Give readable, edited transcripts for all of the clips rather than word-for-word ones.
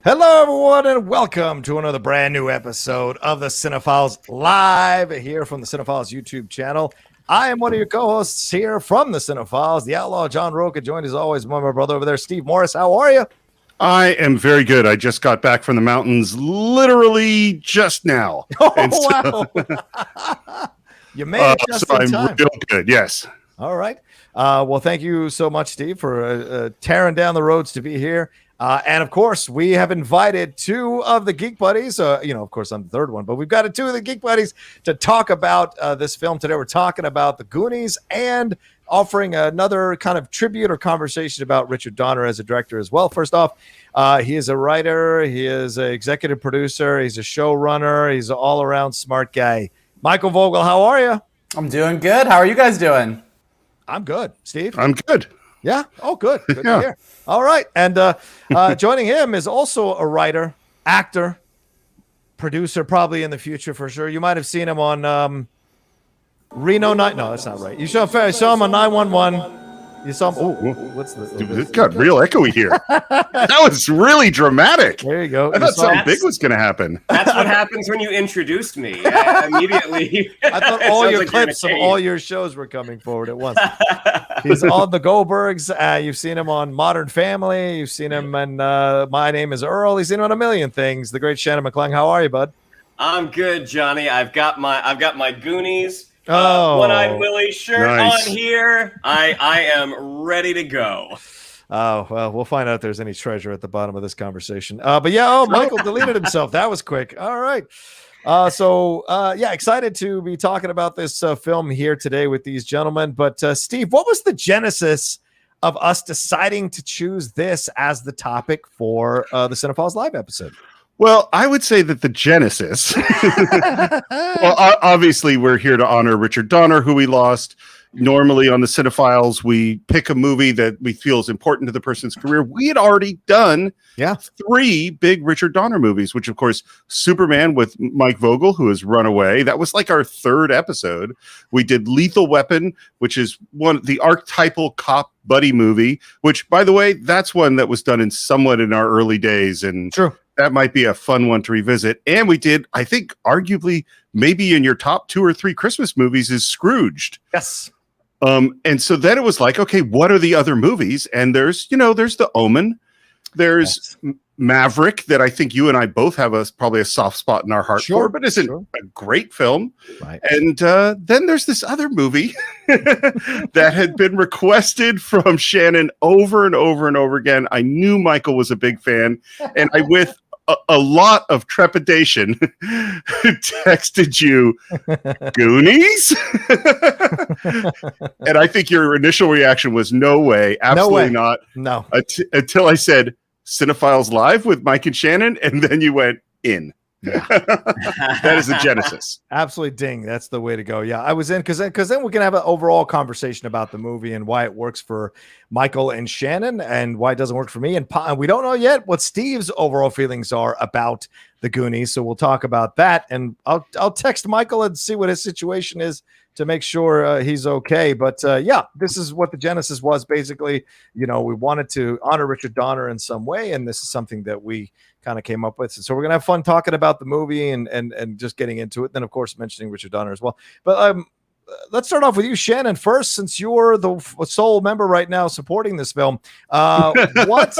Hello, everyone, and welcome to another brand new episode of the Cine-Files live here from the Cine-Files YouTube channel. I am one of your co-hosts here from the Cine-Files, the Outlaw John Roca, joined as always by my brother over there, Steve Morris. How are you? I am very good. I just got back from the mountains literally just now. Oh, wow. You made it just so in I'm time. real good, yes. All right. Well, thank you so much, Steve, for tearing down the roads to be here. And of course, we have invited two of the Geek Buddies. Of course, I'm the third one, but we've got two of the Geek Buddies to talk about this film today. We're talking about the Goonies and offering another kind of tribute or conversation about Richard Donner as a director as well. First off, he is a writer, he is an executive producer, he's a showrunner, he's an all-around smart guy. Michael Vogel, how are you? I'm doing good. How are you guys doing? I'm good. Steve? I'm good. Yeah. Oh, good. Good to hear. All right. And joining him is also a writer, actor, producer, probably in the future for sure. You might have seen him on Reno Night. No, that's not right. You saw him on 911. You saw him. Oh, what's the? Dude, it got real echoey here. That was really dramatic. There you go. I thought something big was going to happen. That's what happens when you introduced me. Immediately. I thought all your clips of all your shows were coming forward at once. He's on the Goldbergs. You've seen him on Modern Family. You've seen him in My Name is Earl. You've seen him on a million things. The great Shannon McClung. How are you, bud? I'm good, Johnny. I've got my Goonies. One-Eyed Willie shirt on here. I am ready to go. Oh, well, we'll find out if there's any treasure at the bottom of this conversation. Michael deleted himself. That was quick. All right. Excited to be talking about this film here today with these gentlemen. But Steve, what was the genesis of us deciding to choose this as the topic for the Cine-Files Live episode? Well, I would say that the genesis, well, obviously we're here to honor Richard Donner, who we lost. Normally on the Cine-Files, we pick a movie that we feel is important to the person's career. We had already done 3 big Richard Donner movies, which of course, Superman with Mike Vogel, who has run away. That was like our 3rd episode. We did Lethal Weapon, which is the archetypal cop buddy movie, which by the way, that's one that was done somewhat in our early days. And true. That might be a fun one to revisit. And we did, I think, arguably, maybe in your top 2 or 3 Christmas movies is Scrooged. Yes. And so then it was like, okay, what are the other movies? And there's The Omen. There's Maverick, that I think you and I both have probably a soft spot in our heart for, but isn't a great film. Right. And then there's this other movie that had been requested from Shannon over and over and over again. I knew Michael was a big fan, and I, with a lot of trepidation, texted you Goonies. And I think your initial reaction was no way, absolutely not. No. Until I said Cine-Files Live with Mike and Shannon, and then you went in. Yeah. That is the genesis. Absolutely, ding. That's the way to go. Yeah, I was in because then we can have an overall conversation about the movie and why it works for Michael and Shannon and why it doesn't work for me. And we don't know yet what Steve's overall feelings are about the Goonies, so we'll talk about that. And I'll text Michael and see what his situation is to make sure he's okay. But this is what the genesis was. Basically, we wanted to honor Richard Donner in some way, and this is something that we kind of came up with. So we're gonna have fun talking about the movie and just getting into it. Then, of course, mentioning Richard Donner as well. But let's start off with you, Shannon, first, since you're the sole member right now supporting this film. What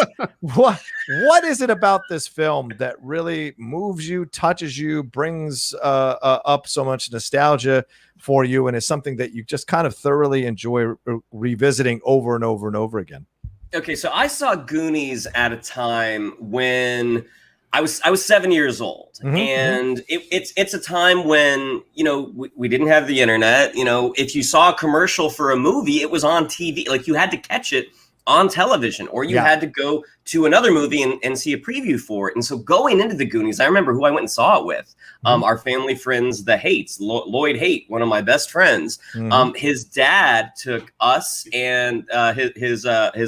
is it about this film that really moves you, touches you, brings up so much nostalgia for you, and is something that you just kind of thoroughly enjoy revisiting over and over and over again? Okay, so I saw Goonies at a time when I was 7 years old, and it's a time when we didn't have the internet. If you saw a commercial for a movie, it was on TV. Like, you had to catch it on television, or you had to go to another movie and see a preview for it. And so going into the Goonies, I remember who I went and saw it with. Our family friends, the Haights, Lloyd Haight, one of my best friends. His dad took us and his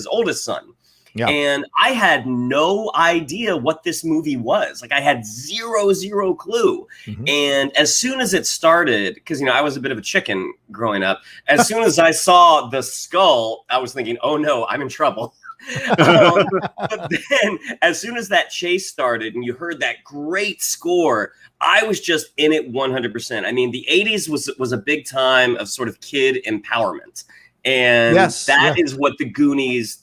oldest son. Yeah. And I had no idea what this movie was. Like, I had zero clue. And as soon as it started, because, I was a bit of a chicken growing up, as soon as I saw the skull, I was thinking, oh no, I'm in trouble. But then, as soon as that chase started and you heard that great score, I was just in it 100%. I mean, the 80s was a big time of sort of kid empowerment. And that is what the Goonies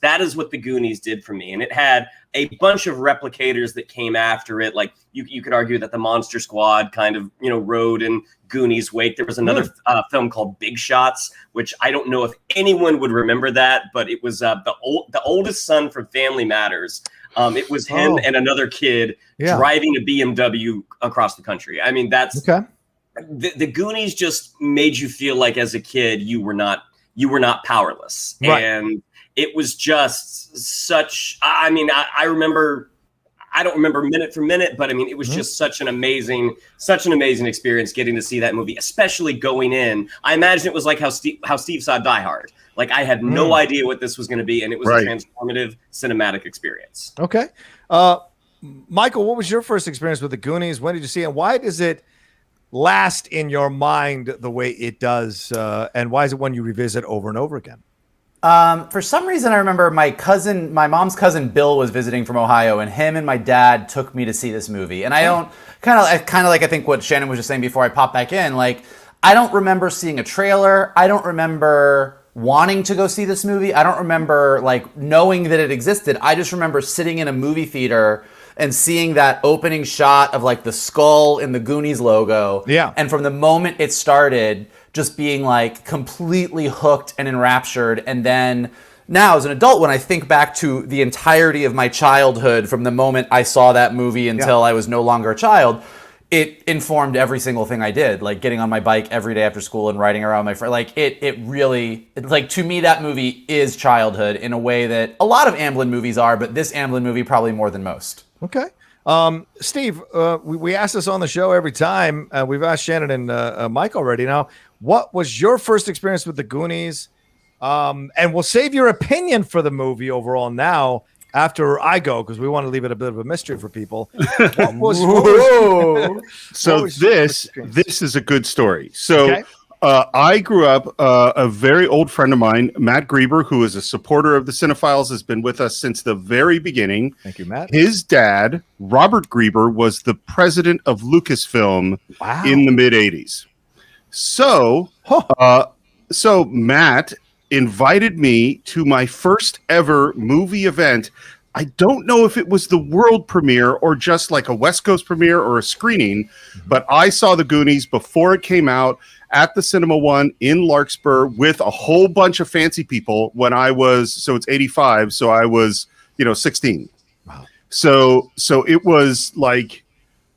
did for me. And it had a bunch of replicators that came after it. Like you could argue that the Monster Squad kind of, rode in Goonies' wake. There was another film called Big Shots, which I don't know if anyone would remember that, but it was the oldest son from Family Matters. It was him and another kid driving a BMW across the country. I mean, that's the Goonies just made you feel like as a kid you were not powerless. Right. And it was just such, I mean, I don't remember minute for minute, but I mean, it was just such an amazing experience getting to see that movie, especially going in. I imagine it was like how Steve saw Die Hard. Like I had no idea what this was going to be. And it was a transformative cinematic experience. Okay. Michael, what was your first experience with the Goonies? When did you see it? And why does it last in your mind the way it does? And why is it one you revisit over and over again? For some reason, I remember my mom's cousin Bill was visiting from Ohio, and him and my dad took me to see this movie. And I don't kind of like I think what Shannon was just saying before I pop back in. Like I don't remember seeing a trailer. I don't remember wanting to go see this movie. I don't remember like knowing that it existed. I just remember sitting in a movie theater and seeing that opening shot of like the skull in the Goonies logo. Yeah. And from the moment it started, just being like completely hooked and enraptured. And then now as an adult, when I think back to the entirety of my childhood from the moment I saw that movie until I was no longer a child, it informed every single thing I did, like getting on my bike every day after school and riding around my friend. Like it really, like to me, that movie is childhood in a way that a lot of Amblin movies are, but this Amblin movie probably more than most. Okay. Steve, we ask this on the show every time. We've asked Shannon and Mike already. Now, what was your first experience with the Goonies? And we'll save your opinion for the movie overall now after I go, because we want to leave it a bit of a mystery for people. So this is a good story. So I grew up, a very old friend of mine, Matt Grieber, who is a supporter of the Cine-Files, has been with us since the very beginning. Thank you, Matt. His dad, Robert Grieber, was the president of Lucasfilm in the mid-'80s. So Matt invited me to my first ever movie event. I don't know if it was the world premiere or just like a West Coast premiere or a screening, but I saw the Goonies before it came out at the Cinema One in Larkspur with a whole bunch of fancy people when I was, so it's 85, so I was, 16. Wow. So it was like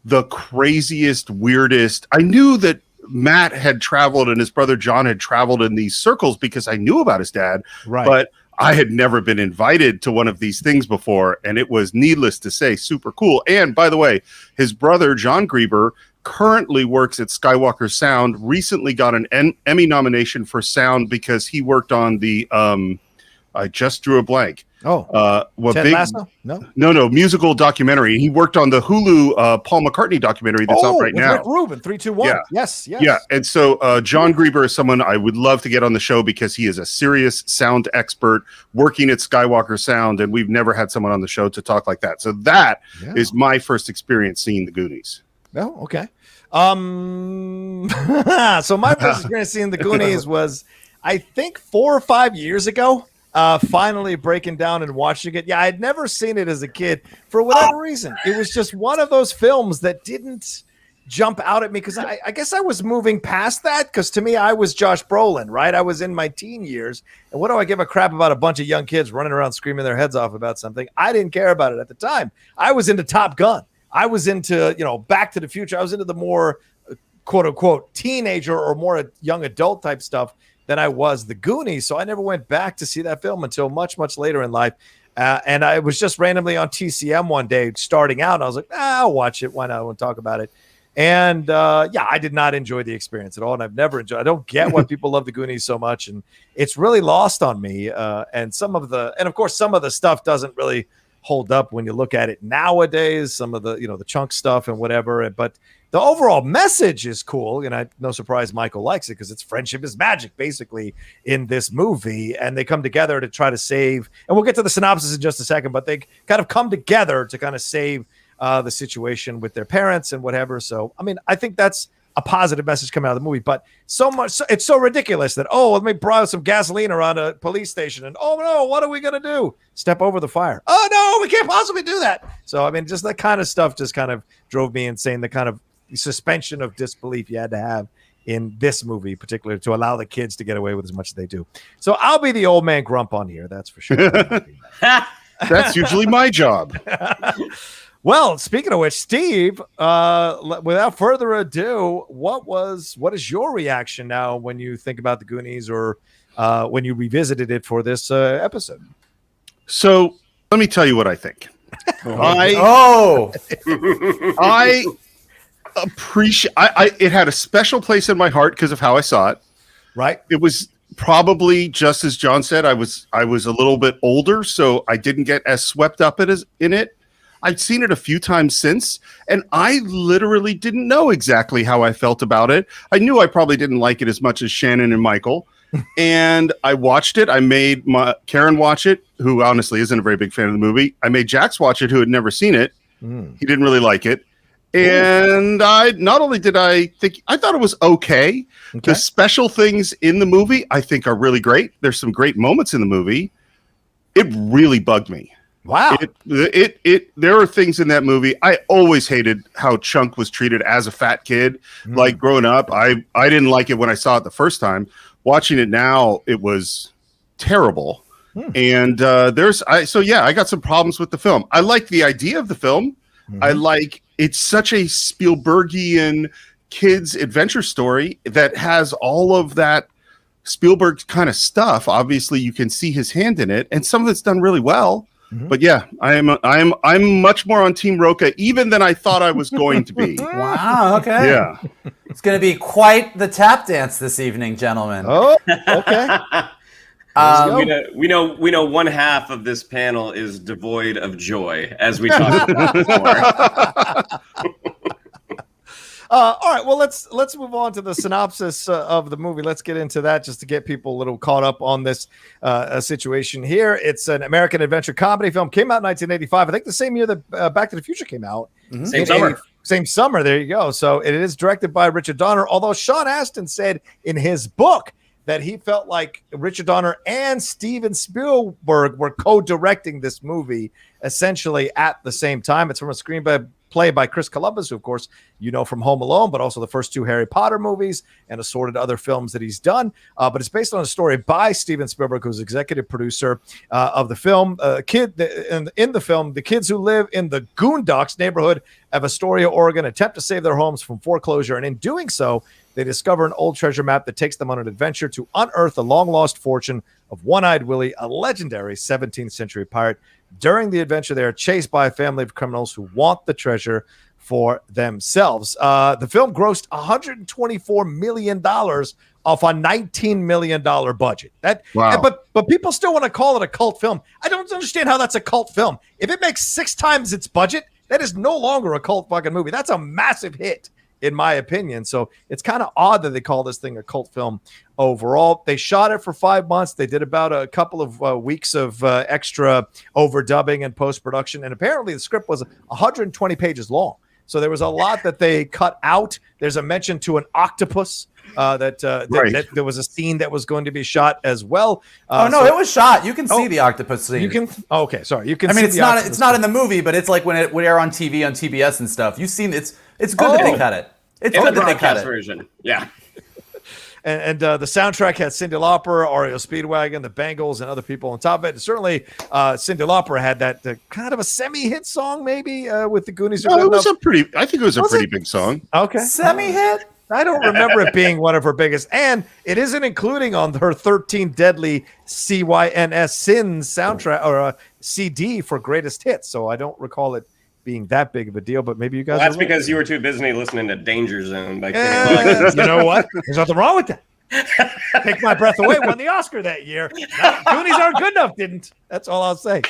the craziest, weirdest. I knew that Matt had traveled and his brother John had traveled in these circles because I knew about his dad, but I had never been invited to one of these things before, and it was, needless to say, super cool. And by the way, his brother John Grieber currently works at Skywalker Sound, recently got an Emmy nomination for sound because he worked on the I just drew a blank. Ted Lasso? No, musical documentary. He worked on the Hulu Paul McCartney documentary that's out right now. Rick Rubin, 3-2-1. Yeah. Yes. Yeah, and so John Grieber is someone I would love to get on the show because he is a serious sound expert working at Skywalker Sound, and we've never had someone on the show to talk like that. So that is my first experience seeing the Goonies. Oh, okay. So my first experience seeing the Goonies was, I think, 4 or 5 years ago. Finally breaking down and watching it. Yeah, I'd never seen it as a kid for whatever reason. It was just one of those films that didn't jump out at me because I guess I was moving past that, because to me, I was Josh Brolin, right? I was in my teen years. And what do I give a crap about a bunch of young kids running around screaming their heads off about something? I didn't care about it at the time. I was into Top Gun. I was into, Back to the Future. I was into the more quote unquote teenager or more young adult type stuff than I was the Goonies. So I never went back to see that film until much, much later in life. And I was just randomly on TCM one day starting out. And I was like, I'll watch it. Why not? I won't talk about it. And I did not enjoy the experience at all. And I've never enjoyed it. I don't get why people love the Goonies so much. And it's really lost on me. And of course, some of the stuff doesn't really hold up when you look at it nowadays, some of the, the chunk stuff and whatever. But the overall message is cool. No surprise Michael likes it because it's friendship is magic, basically, in this movie. And they come together to try to save, and we'll get to the synopsis in just a second, but they kind of come together to kind of save the situation with their parents and whatever. So, I think that's a positive message coming out of the movie, but it's so ridiculous that, let me borrow some gasoline around a police station, and oh no, what are we going to do? Step over the fire. Oh no, we can't possibly do that. So, just that kind of stuff just kind of drove me insane, the kind of suspension of disbelief you had to have in this movie, particularly to allow the kids to get away with as much as they do. So I'll be the old man grump on here. That's for sure. That's usually my job. Well, speaking of which, Steve, without further ado, what is your reaction now when you think about the Goonies, or when you revisited it for this episode? So let me tell you what I think. I appreciate. It had a special place in my heart because of how I saw it. Right. It was probably just as John said. I was a little bit older, so I didn't get as swept up in it. I've seen it a few times since, and I literally didn't know exactly how I felt about it. I knew I probably didn't like it as much as Shannon and Michael, and I watched it. I made Karen watch it, who honestly isn't a very big fan of the movie. I made Jax watch it, who had never seen it. He didn't really like it. And I thought it was okay. The special things in the movie, I think, are really great. There's some great moments in the movie. It really bugged me. Wow. There are things in that movie. I always hated how Chunk was treated as a fat kid. Like growing up, I didn't like it when I saw it the first time. Watching it now, it was terrible. And I got some problems with the film. I like the idea of the film. It's such a Spielbergian kids adventure story that has all of that Spielberg kind of stuff. Obviously, you can see his hand in it, and some of it's done really well. But yeah, I'm much more on Team Roca even than I thought I was going to be. Wow. Okay. Yeah, it's going to be quite the tap dance this evening, gentlemen. Oh, okay. We know one half of this panel is devoid of joy, as we talked about before. All right, well, let's move on to the synopsis of the movie. Let's get into that just to get people a little caught up on this situation here. It's an American adventure comedy film. Came out in 1985. I think the same year that Back to the Future came out. Same summer. There you go. So it is directed by Richard Donner, although Sean Astin said in his book that he felt like Richard Donner and Steven Spielberg were co-directing this movie essentially at the same time. It's from a screenplay by Chris Columbus, who, of course, from Home Alone, but also the first two Harry Potter movies and assorted other films that he's done. But it's based on a story by Steven Spielberg, who's executive producer of the film. In the film, the kids who live in the Goondocks neighborhood of Astoria, Oregon, attempt to save their homes from foreclosure. And in doing so, they discover an old treasure map that takes them on an adventure to unearth the long-lost fortune of One-Eyed Willie, a legendary 17th century pirate. During the adventure, they are chased by a family of criminals who want the treasure for themselves. The film grossed $124 million off a $19 million budget. Wow. But people still want to call it a cult film. I don't understand how that's a cult film. If it makes 6 times its budget, that is no longer a cult fucking movie. That's a massive hit, in my opinion. So it's kind of odd that they call this thing a cult film overall. They shot it for 5 months. They did about a couple of weeks of extra overdubbing and post-production. And apparently the script was 120 pages long. So there was a lot that they cut out. There's a mention to an octopus that there was a scene that was going to be shot as well. It was shot. You can see the octopus scene. You can. Oh, okay, sorry. You can. It's not in the movie, but it's like when it would air on TV on TBS and stuff. You've seen it's good that they cut it. It's good that they cut it. Version. Yeah. And the soundtrack had Cyndi Lauper, REO Speedwagon, the Bangles, and other people on top of it. And certainly, Cyndi Lauper had that kind of a semi-hit song, maybe with the Goonies. I think it was a pretty big song. Okay, semi-hit. I don't remember it being one of her biggest, and it isn't including on her 13 Deadly CYNS Sins soundtrack or CD for greatest hits. So I don't recall it being that big of a deal, but maybe you guys. Well, that's because you were too busy listening to Danger Zone by Kenny Loggins. You know what? There's nothing wrong with that. Take My Breath Away won the Oscar that year. Goonies aren't good enough, didn't. That's all I'll say.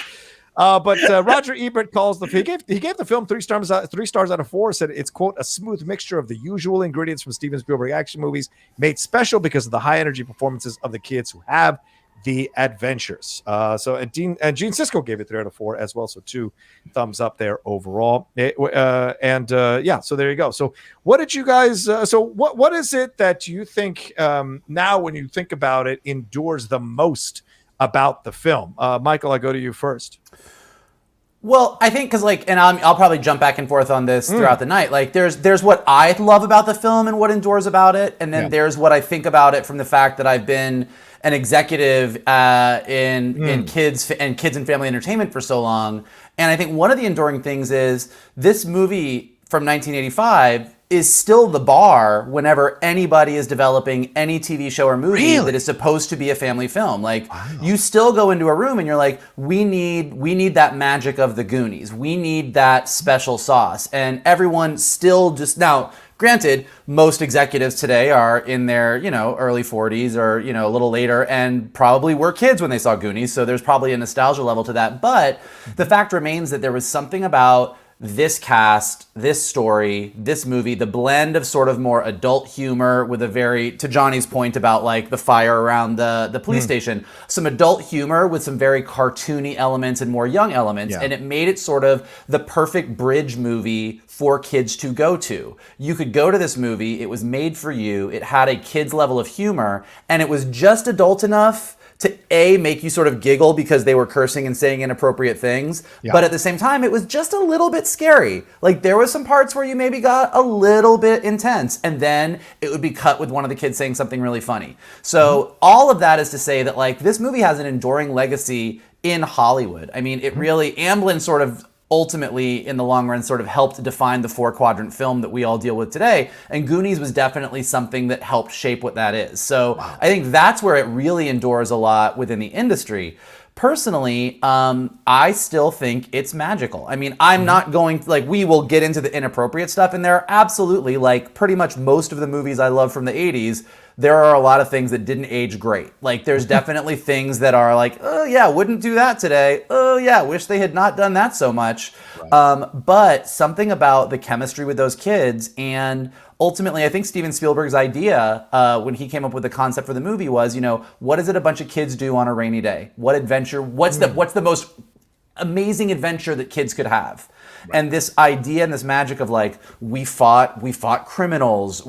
But Roger Ebert calls he gave the film 3 stars out of 4. Said it's, quote, a smooth mixture of the usual ingredients from Steven Spielberg action movies, made special because of the high energy performances of the kids who have the adventures. And Gene Siskel gave it 3 out of 4 as well. So 2 thumbs up there overall. So there you go. So what did you guys? What is it that you think now when you think about it endures the most about the film? Michael, I go to you first. Well, I think because and I'll probably jump back and forth on this throughout the night. Like there's what I love about the film and what endures about it, and then there's what I think about it from the fact that I've been an executive in kids and family entertainment for so long. And I think one of the enduring things is this movie from 1985 is still the bar whenever anybody is developing any TV show or movie that is supposed to be a family film. Like you still go into a room and you're like, we need that magic of the Goonies. We need that special sauce. And everyone still just now, granted, most executives today are in their, early 40s or, a little later and probably were kids when they saw Goonies. So there's probably a nostalgia level to that. But the fact remains that there was something about this cast, this story, this movie, the blend of sort of more adult humor with to Johnny's point about like the fire around the police station, some adult humor with some very cartoony elements and more young elements. And it made it sort of the perfect bridge movie for kids to go to. You could go to this movie, it was made for you, it had a kid's level of humor, and it was just adult enough to make you sort of giggle because they were cursing and saying inappropriate things. But at the same time, it was just a little bit scary. Like there was some parts where you maybe got a little bit intense and then it would be cut with one of the kids saying something really funny. So all of that is to say that like this movie has an enduring legacy in Hollywood. I mean, it really, Amblin sort of ultimately, in the long run, sort of helped define the 4-quadrant film that we all deal with today. And Goonies was definitely something that helped shape what that is. So I think that's where it really endures a lot within the industry. Personally, I still think it's magical. I mean, I'm not going, we will get into the inappropriate stuff, and there are absolutely, pretty much most of the movies I love from the 80s, there are a lot of things that didn't age great. Like, there's definitely things that are like, oh yeah, wouldn't do that today. Oh yeah, wish they had not done that so much. Right. But something about the chemistry with those kids, and ultimately, I think Steven Spielberg's idea when he came up with the concept for the movie was, what is it a bunch of kids do on a rainy day? What adventure? What's the most amazing adventure that kids could have? Right. And this idea and this magic of we fought criminals.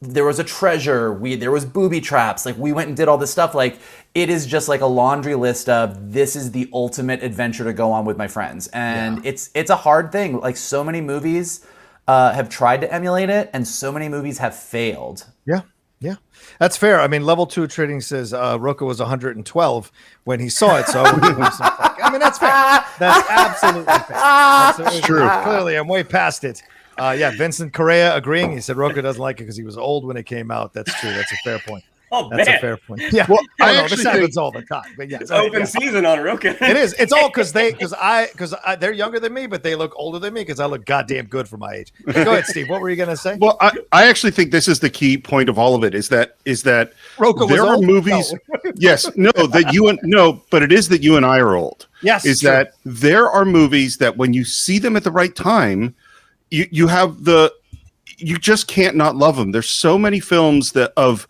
There was a treasure. There was booby traps. We went and did all this stuff. It is just like a laundry list of this is the ultimate adventure to go on with my friends. And it's a hard thing. So many movies have tried to emulate it, and so many movies have failed. Yeah, that's fair. I mean, Level 2 Trading says Roka was 112 when he saw it, so I mean, that's fair. That's absolutely fair. That's true. Clearly, I'm way past it. Vincent Correa agreeing. He said Roka doesn't like it because he was old when it came out. That's true. That's a fair point. Oh, that's man. a fair point. Yeah, well, I know this happens all the time. But it's open season on Roka. It is. It's all because they're younger than me, but they look older than me because I look goddamn good for my age. Go ahead, Steve. What were you gonna say? Well, I actually think this is the key point of all of it. Is that Roka there are movies? No. Yes, no, but it is that you and I are old. Yes, is true. That there are movies that when you see them at the right time, you just can't not love them. There's so many films that of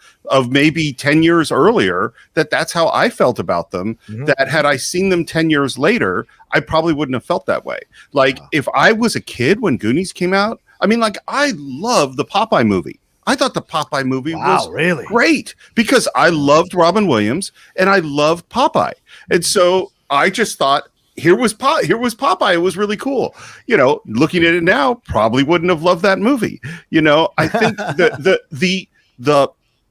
maybe 10 years earlier that's how I felt about them. Mm-hmm. That had I seen them 10 years later, I probably wouldn't have felt that way. If I was a kid when Goonies came out, I mean, I love the Popeye movie. I thought the Popeye movie was really great because I loved Robin Williams and I loved Popeye. And so I just thought, here was Popeye. It was really cool. Looking at it now, probably wouldn't have loved that movie. I think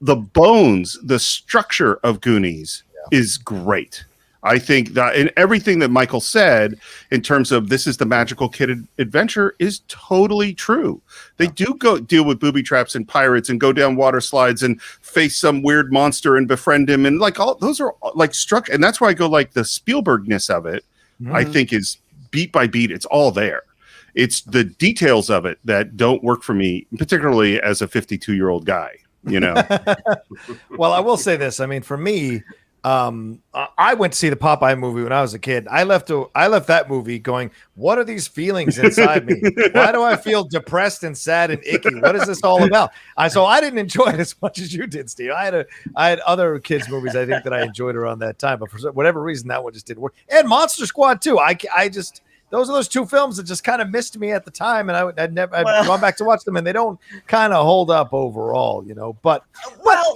the bones, the structure of Goonies is great. I think that in everything that Michael said in terms of this is the magical kid adventure is totally true. They do go deal with booby traps and pirates and go down water slides and face some weird monster and befriend him. And all those are structure. And that's why I go the Spielbergness of it. Mm-hmm. I think is beat by beat. It's all there. It's the details of it that don't work for me, particularly as a 52-year-old guy, Well, I will say this. I mean, for me, I went to see the Popeye movie when I was a kid. I left that movie going, what are these feelings inside me? Why do I feel depressed and sad and icky? What is this all about? So I didn't enjoy it as much as you did, Steve. I had other kids movies I think that I enjoyed around that time, but for whatever reason that one just didn't work. And Monster Squad too. I just those are those two films that just kind of missed me at the time, and I'd gone back to watch them, and they don't kind of hold up overall, But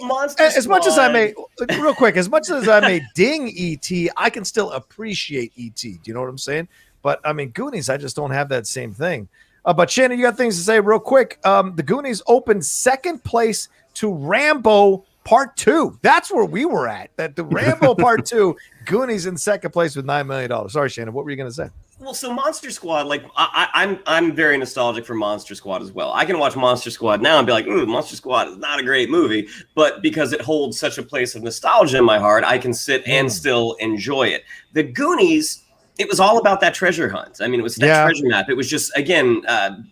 Monster as Squad. much as I may, real quick, as much as I may ding E.T., I can still appreciate E.T. Do you know what I'm saying? But I mean, Goonies, I just don't have that same thing. But Shannon, you got things to say real quick. The Goonies opened second place to Rambo Part 2. That's where we were at. That the Rambo Part 2, Goonies in second place with $9 million. Sorry, Shannon, what were you going to say? Well, so Monster Squad, like I'm very nostalgic for Monster Squad as well. I can watch Monster Squad now and be like, ooh, Monster Squad is not a great movie, but because it holds such a place of nostalgia in my heart, I can sit and still enjoy it. The Goonies, it was all about that treasure hunt. I mean, it was that treasure map. It was just, again,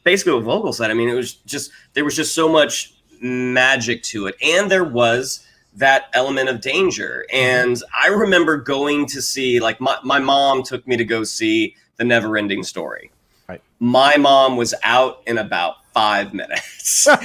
basically what Vogel said. I mean, there was just so much magic to it, and there was that element of danger. And I remember going to see, like, my mom took me to go see The Never-Ending Story. Right. My mom was out in about 5 minutes. And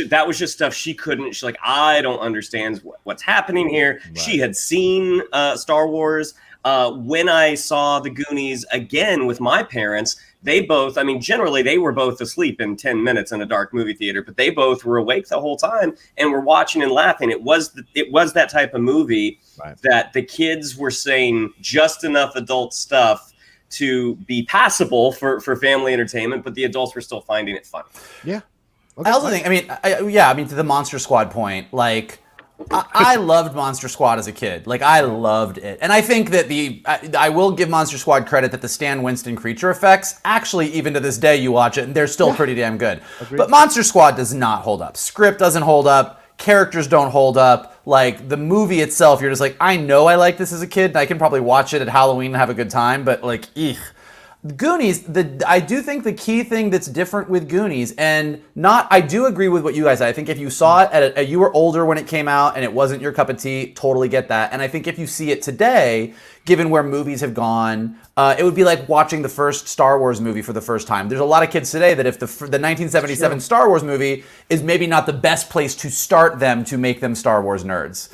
that was just stuff she couldn't. She's like, I don't understand what's happening here. Right. She had seen Star Wars. When I saw the Goonies again with my parents, they both, I mean, generally they were both asleep in 10 minutes in a dark movie theater, but they both were awake the whole time and were watching and laughing. It was that type of movie that the kids were saying just enough adult stuff to be passable for family entertainment, but the adults were still finding it funny. Yeah. Okay. I also think, I mean, to the Monster Squad point, like, I loved Monster Squad as a kid. Like, I loved it. And I think that I will give Monster Squad credit that the Stan Winston creature effects, actually, even to this day, you watch it, and they're still pretty damn good. Agreed. But Monster Squad does not hold up. Script doesn't hold up. Characters don't hold up. Like, the movie itself, you're just like, I know I like this as a kid, and I can probably watch it at Halloween and have a good time, but, like, eek. Goonies, I do think the key thing that's different with Goonies, and I do agree with what you guys said. I think if you saw it you were older when it came out and it wasn't your cup of tea, totally get that. And I think if you see it today, given where movies have gone, it would be like watching the first Star Wars movie for the first time. There's a lot of kids today that if the 1977 Star Wars movie is maybe not the best place to start them to make them Star Wars nerds.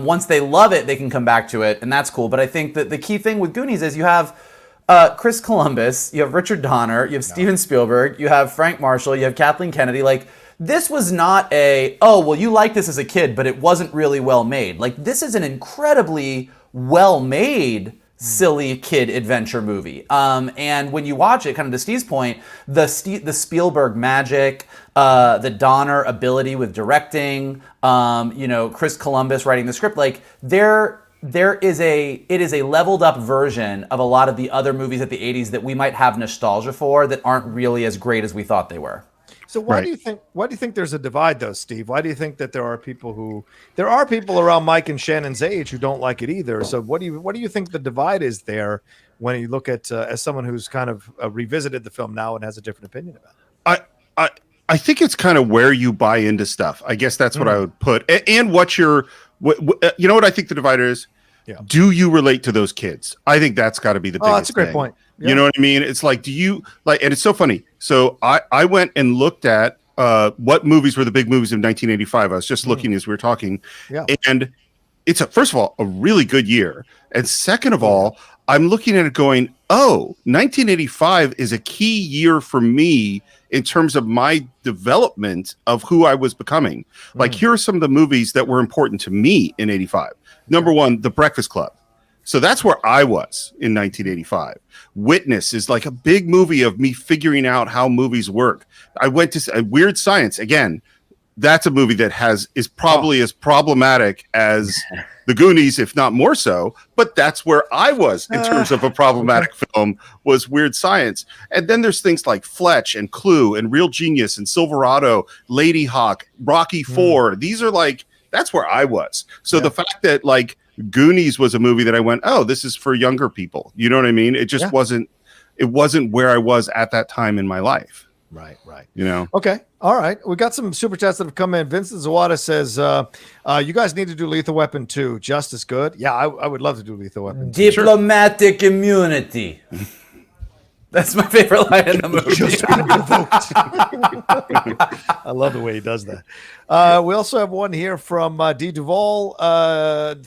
Once they love it, they can come back to it, and that's cool. But I think that the key thing with Goonies is you have Chris Columbus, you have Richard Donner, you have Steven Spielberg, you have Frank Marshall, you have Kathleen Kennedy. Like, this was not you liked this as a kid, but it wasn't really well made. Like, this is an incredibly well made, silly kid adventure movie. And when you watch it, kind of to Steve's point, the Spielberg magic, the Donner ability with directing, Chris Columbus writing the script, like, it is a leveled up version of a lot of the other movies of the 80s that we might have nostalgia for that aren't really as great as we thought they were. So why do you think there's a divide though, Steve? Why do you think that there are people around Mike and Shannon's age who don't like it either? So what do you think the divide is there when you look at as someone who's kind of revisited the film now and has a different opinion about it? I think it's kind of where you buy into stuff. I guess that's what I would put. And what you know what I think the divider is? Yeah. Do you relate to those kids? I think that's got to be the biggest that's a great thing. point. Yeah. You know what I mean? It's like, do you like, and it's so funny. So I went and looked at what movies were the big movies of 1985. I was just looking as we were talking. Yeah. And it's first of all, a really good year. And second of all, I'm looking at it going, 1985 is a key year for me in terms of my development of who I was becoming. Like, here are some of the movies that were important to me in 85. Number one, The Breakfast Club. So that's where I was in 1985. Witness is like a big movie of me figuring out how movies work. I went to Weird Science. Again, that's a movie that is probably as problematic as The Goonies, if not more so. But that's where I was in terms of a problematic film, was Weird Science. And then there's things like Fletch and Clue and Real Genius and Silverado, Lady Hawk, Rocky IV. These are like, that's where I was. So the fact that like Goonies was a movie that I went, this is for younger people. You know what I mean? It just wasn't where I was at that time in my life. Right. You know. Okay. All right. We got some super chats that have come in. Vincent Zawada says, you guys need to do Lethal Weapon 2. Just as good. Yeah, I would love to do Lethal Weapon 2. Diplomatic immunity. That's my favorite line in the movie. Just been revoked. I love the way he does that. We also have one here from D. Duval,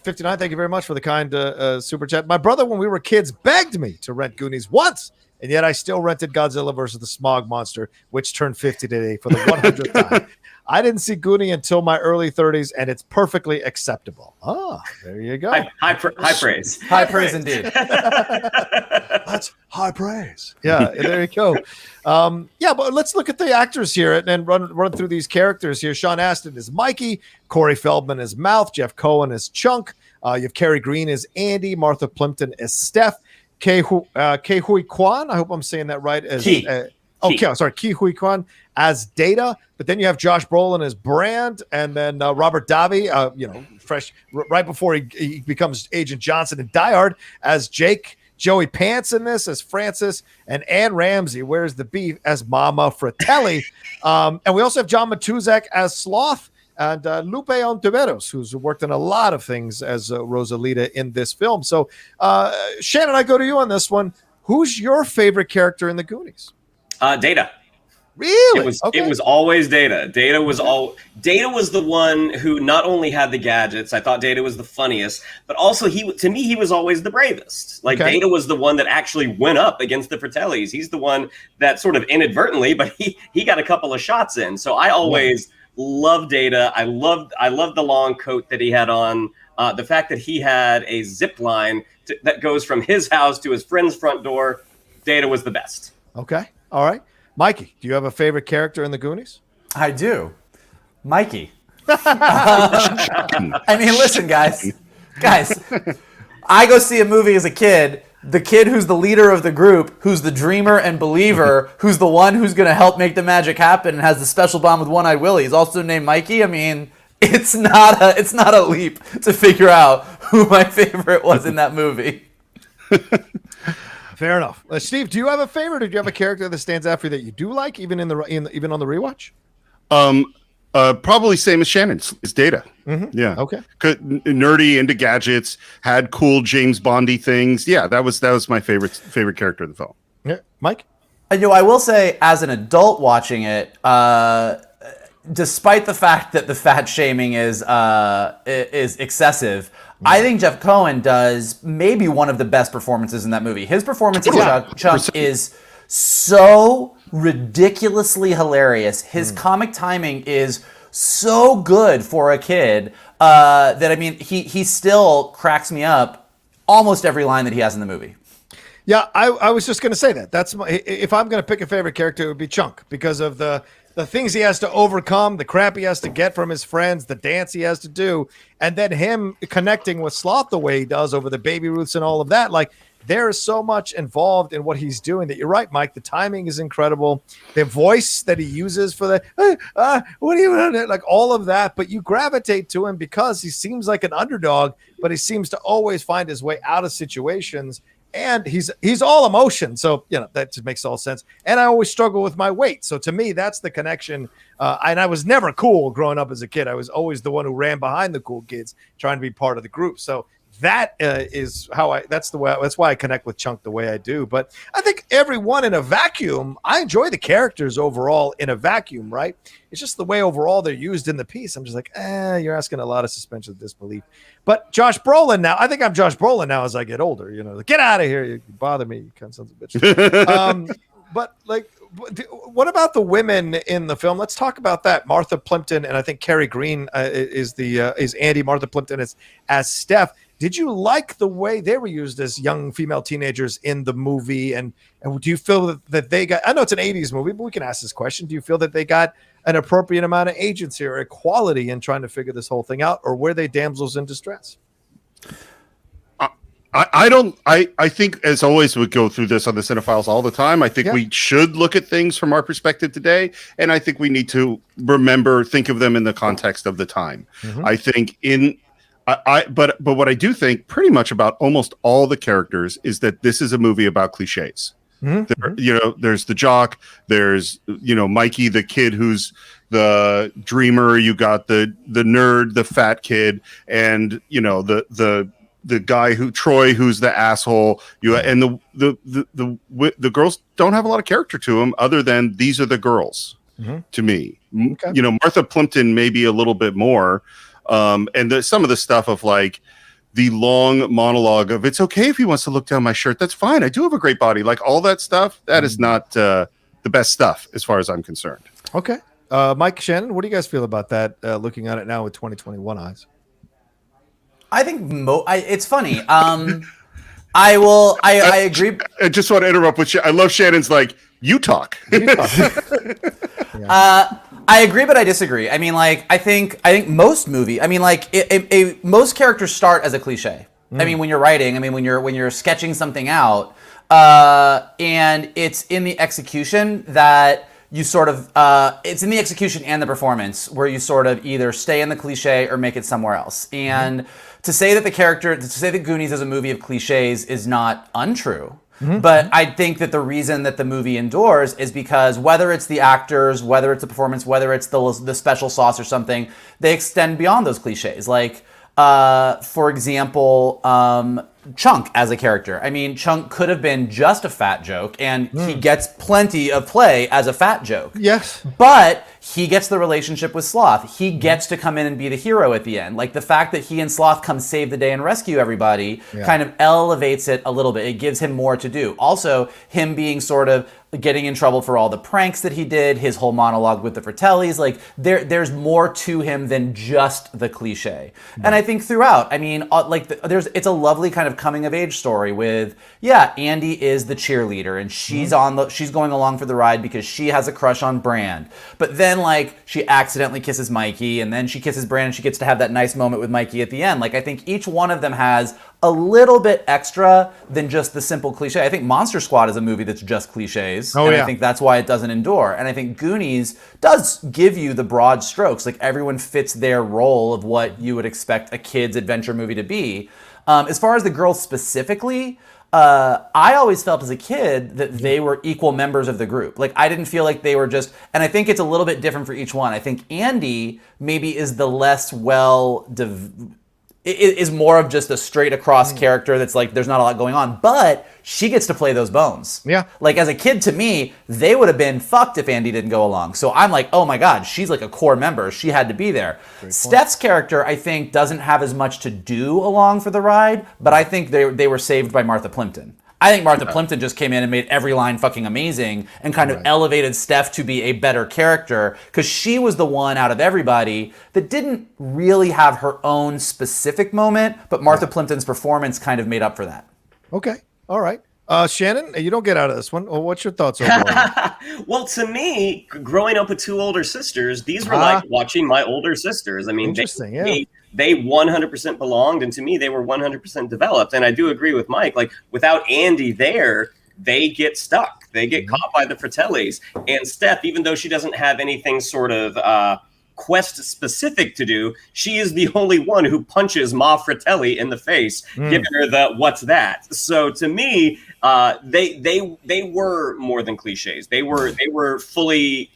59. Thank you very much for the kind super chat. My brother, when we were kids, begged me to rent Goonies once, and yet I still rented Godzilla versus the Smog Monster, which turned 50 today for the 100th time. I didn't see Goonie until my early 30s, and it's perfectly acceptable. Oh, there you go. High praise. High praise indeed. That's high praise. Yeah, there you go. But let's look at the actors here and run through these characters here. Sean Astin is Mikey, Corey Feldman is Mouth, Jeff Cohen is Chunk. You have Kerry Green as Andy, Martha Plimpton is Steph, Ke Huy Quan, I hope I'm saying that right, as Ke Huy Quan as Data. But then you have Josh Brolin as Brand, and then Robert Davi, fresh right before he becomes Agent Johnson in Die Hard as Jake. Joey Pants in this as Francis, and Ann Ramsey, Where's the Beef, as Mama Fratelli. And we also have John Matuzak as Sloth, and Lupe Ontiveros, who's worked in a lot of things as Rosalita in this film. So, Shannon, I go to you on this one. Who's your favorite character in the Goonies? Data. Really? It was always Data. Data was the one who not only had the gadgets. I thought Data was the funniest, but also he was always the bravest. Data was the one that actually went up against the Fratellis. He's the one that sort of inadvertently, but he got a couple of shots in. So I always loved Data. I loved the long coat that he had on. The fact that he had a zip line that goes from his house to his friend's front door. Data was the best. Okay. All right. Mikey, do you have a favorite character in the Goonies? I do. Mikey. I mean, listen, guys, I go see a movie as a kid. The kid who's the leader of the group, who's the dreamer and believer, who's the one who's going to help make the magic happen and has the special bond with One-Eyed Willie, is also named Mikey. I mean, it's not a leap to figure out who my favorite was in that movie. Fair enough. Steve, do you have a favorite? Or do you have a character that stands out for you that you do like, even even on the rewatch? Probably same as Shannon's. Is Data. Mm-hmm. Yeah. Okay. Nerdy, into gadgets, had cool James Bondy things. Yeah, that was my favorite character of the film. Yeah, Mike. I will say, as an adult watching it, despite the fact that the fat shaming is excessive, I think Jeff Cohen does maybe one of the best performances in that movie. His performance in Chunk is so ridiculously hilarious. His comic timing is so good for a kid that, I mean, he still cracks me up almost every line that he has in the movie. Yeah, I was just going to say that. If I'm going to pick a favorite character, it would be Chunk, because of the things he has to overcome, the crap he has to get from his friends, the dance he has to do, and then him connecting with Sloth the way he does over the Baby Ruths and all of that. Like, there is so much involved in what he's doing that you're right, Mike. The timing is incredible. The voice that he uses for the, what are you doing? Like, all of that. But you gravitate to him because he seems like an underdog, but he seems to always find his way out of situations. And he's all emotion. So, that just makes all sense. And I always struggle with my weight. So to me, that's the connection. And I was never cool growing up as a kid. I was always the one who ran behind the cool kids trying to be part of the group. So that is how that's why I connect with Chunk the way I do. But I think everyone in a vacuum, I enjoy the characters overall in a vacuum, right? It's just the way overall they're used in the piece. I'm just like, you're asking a lot of suspension of disbelief. But Josh Brolin now, I think I'm Josh Brolin now as I get older. Get out of here. You bother me. You kind of sons of bitch. But what about the women in the film? Let's talk about that. Martha Plimpton and I think Kerry Green is Andy. Martha Plimpton is as Steph. Did you like the way they were used as young female teenagers in the movie? And do you feel that they got, I know it's an 80s movie, but we can ask this question. Do you feel that they got an appropriate amount of agency or equality in trying to figure this whole thing out, or were they damsels in distress? I think, as always, we go through this on the Cine-Files all the time. I think we should look at things from our perspective today. And I think we need to think of them in the context of the time. Mm-hmm. I think but what I do think pretty much about almost all the characters is that this is a movie about cliches. There, there's the jock, there's Mikey, the kid who's the dreamer, you got the nerd, the fat kid, and the guy Troy, who's the asshole. And the girls don't have a lot of character to them other than these are the girls to me. Okay. Martha Plimpton maybe a little bit more, and some of the stuff of like the long monologue of it's okay if he wants to look down my shirt, that's fine, I do have a great body, like all that stuff, that is not the best stuff as far as I'm concerned. Okay. Mike, Shannon, what do you guys feel about that, looking at it now with 2021 eyes? I think it's funny. I agree. I just want to interrupt with I love Shannon's like, you talk. I agree, but I disagree. I mean, like, I think most most characters start as a cliche. I mean, when you're writing, when you're sketching something out, and it's in the execution that you sort of, it's in the execution and the performance where you sort of either stay in the cliche or make it somewhere else. And to say that Goonies is a movie of cliches is not untrue. But I think that the reason that the movie endures is because whether it's the actors, whether it's the performance, whether it's the special sauce or something, they extend beyond those cliches. Like, for example, Chunk as a character. I mean, Chunk could have been just a fat joke, and he gets plenty of play as a fat joke. Yes. But he gets the relationship with Sloth. He gets to come in and be the hero at the end. Like, the fact that he and Sloth come save the day and rescue everybody kind of elevates it a little bit. It gives him more to do. Also, him being sort of getting in trouble for all the pranks that he did, his whole monologue with the Fratellis, like there's more to him than just the cliche. And I think throughout, it's a lovely kind of coming of age story with, Andy is the cheerleader and she's she's going along for the ride because she has a crush on Brand. But then she accidentally kisses Mikey, and then she kisses Brand, and she gets to have that nice moment with Mikey at the end. Like, I think each one of them has a little bit extra than just the simple cliche. I think Monster Squad is a movie that's just cliches. I think that's why it doesn't endure. And I think Goonies does give you the broad strokes. Like, everyone fits their role of what you would expect a kid's adventure movie to be. As far as the girls specifically, I always felt as a kid that they were equal members of the group. Like, I didn't feel like they were just, and I think it's a little bit different for each one. I think Andy maybe is the less is more of just a straight across character that's like, there's not a lot going on, but she gets to play those bones. Yeah. Like, as a kid, to me, they would have been fucked if Andy didn't go along. So I'm like, oh my God, she's like a core member. She had to be there. Steph's character, I think, doesn't have as much to do along for the ride, but I think they were saved by Martha Plimpton. I think Martha Plimpton just came in and made every line fucking amazing and kind of elevated Steph to be a better character, because she was the one out of everybody that didn't really have her own specific moment, but Martha Plimpton's performance kind of made up for that. Okay. All right. Shannon, you don't get out of this one. Well, what's your thoughts overall? Well, to me, growing up with two older sisters, these were like watching my older sisters. I mean, they 100% belonged, and to me, they were 100% developed. And I do agree with Mike. Like, without Andy there, they get stuck. They get caught by the Fratellis. And Steph, even though she doesn't have anything sort of quest specific to do, she is the only one who punches Ma Fratelli in the face, giving her the "what's that?" So to me, they were more than cliches. They were fully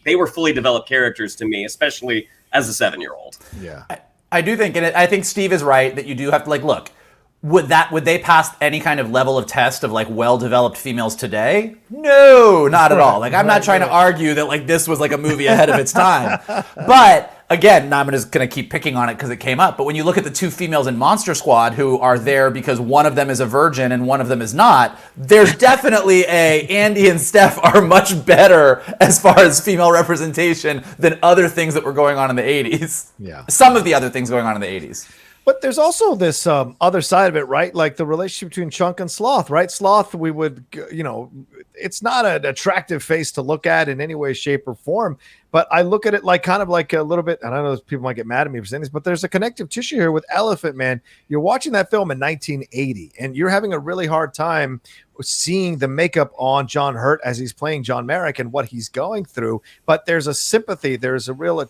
developed characters to me, especially as a 7-year-old. Yeah. I do think, and I think Steve is right, that you do have to, like, look, would they pass any kind of level of test of, like, well-developed females today? No, not at all. Like, I'm not trying to argue that, like, this was like a movie ahead of its time. But again, I'm just going to keep picking on it because it came up. But when you look at the two females in Monster Squad who are there because one of them is a virgin and one of them is not, there's definitely Andy and Steph are much better as far as female representation than other things that were going on in the 80s. Yeah. Some of the other things going on in the 80s. But there's also this other side of it, right? Like the relationship between Chunk and Sloth, right? Sloth, we would, it's not an attractive face to look at in any way, shape, or form. But I look at it like kind of like a little bit, and I know people might get mad at me for saying this, but there's a connective tissue here with Elephant Man. You're watching that film in 1980, and you're having a really hard time seeing the makeup on John Hurt as he's playing John Merrick and what he's going through. But there's a sympathy, there's a real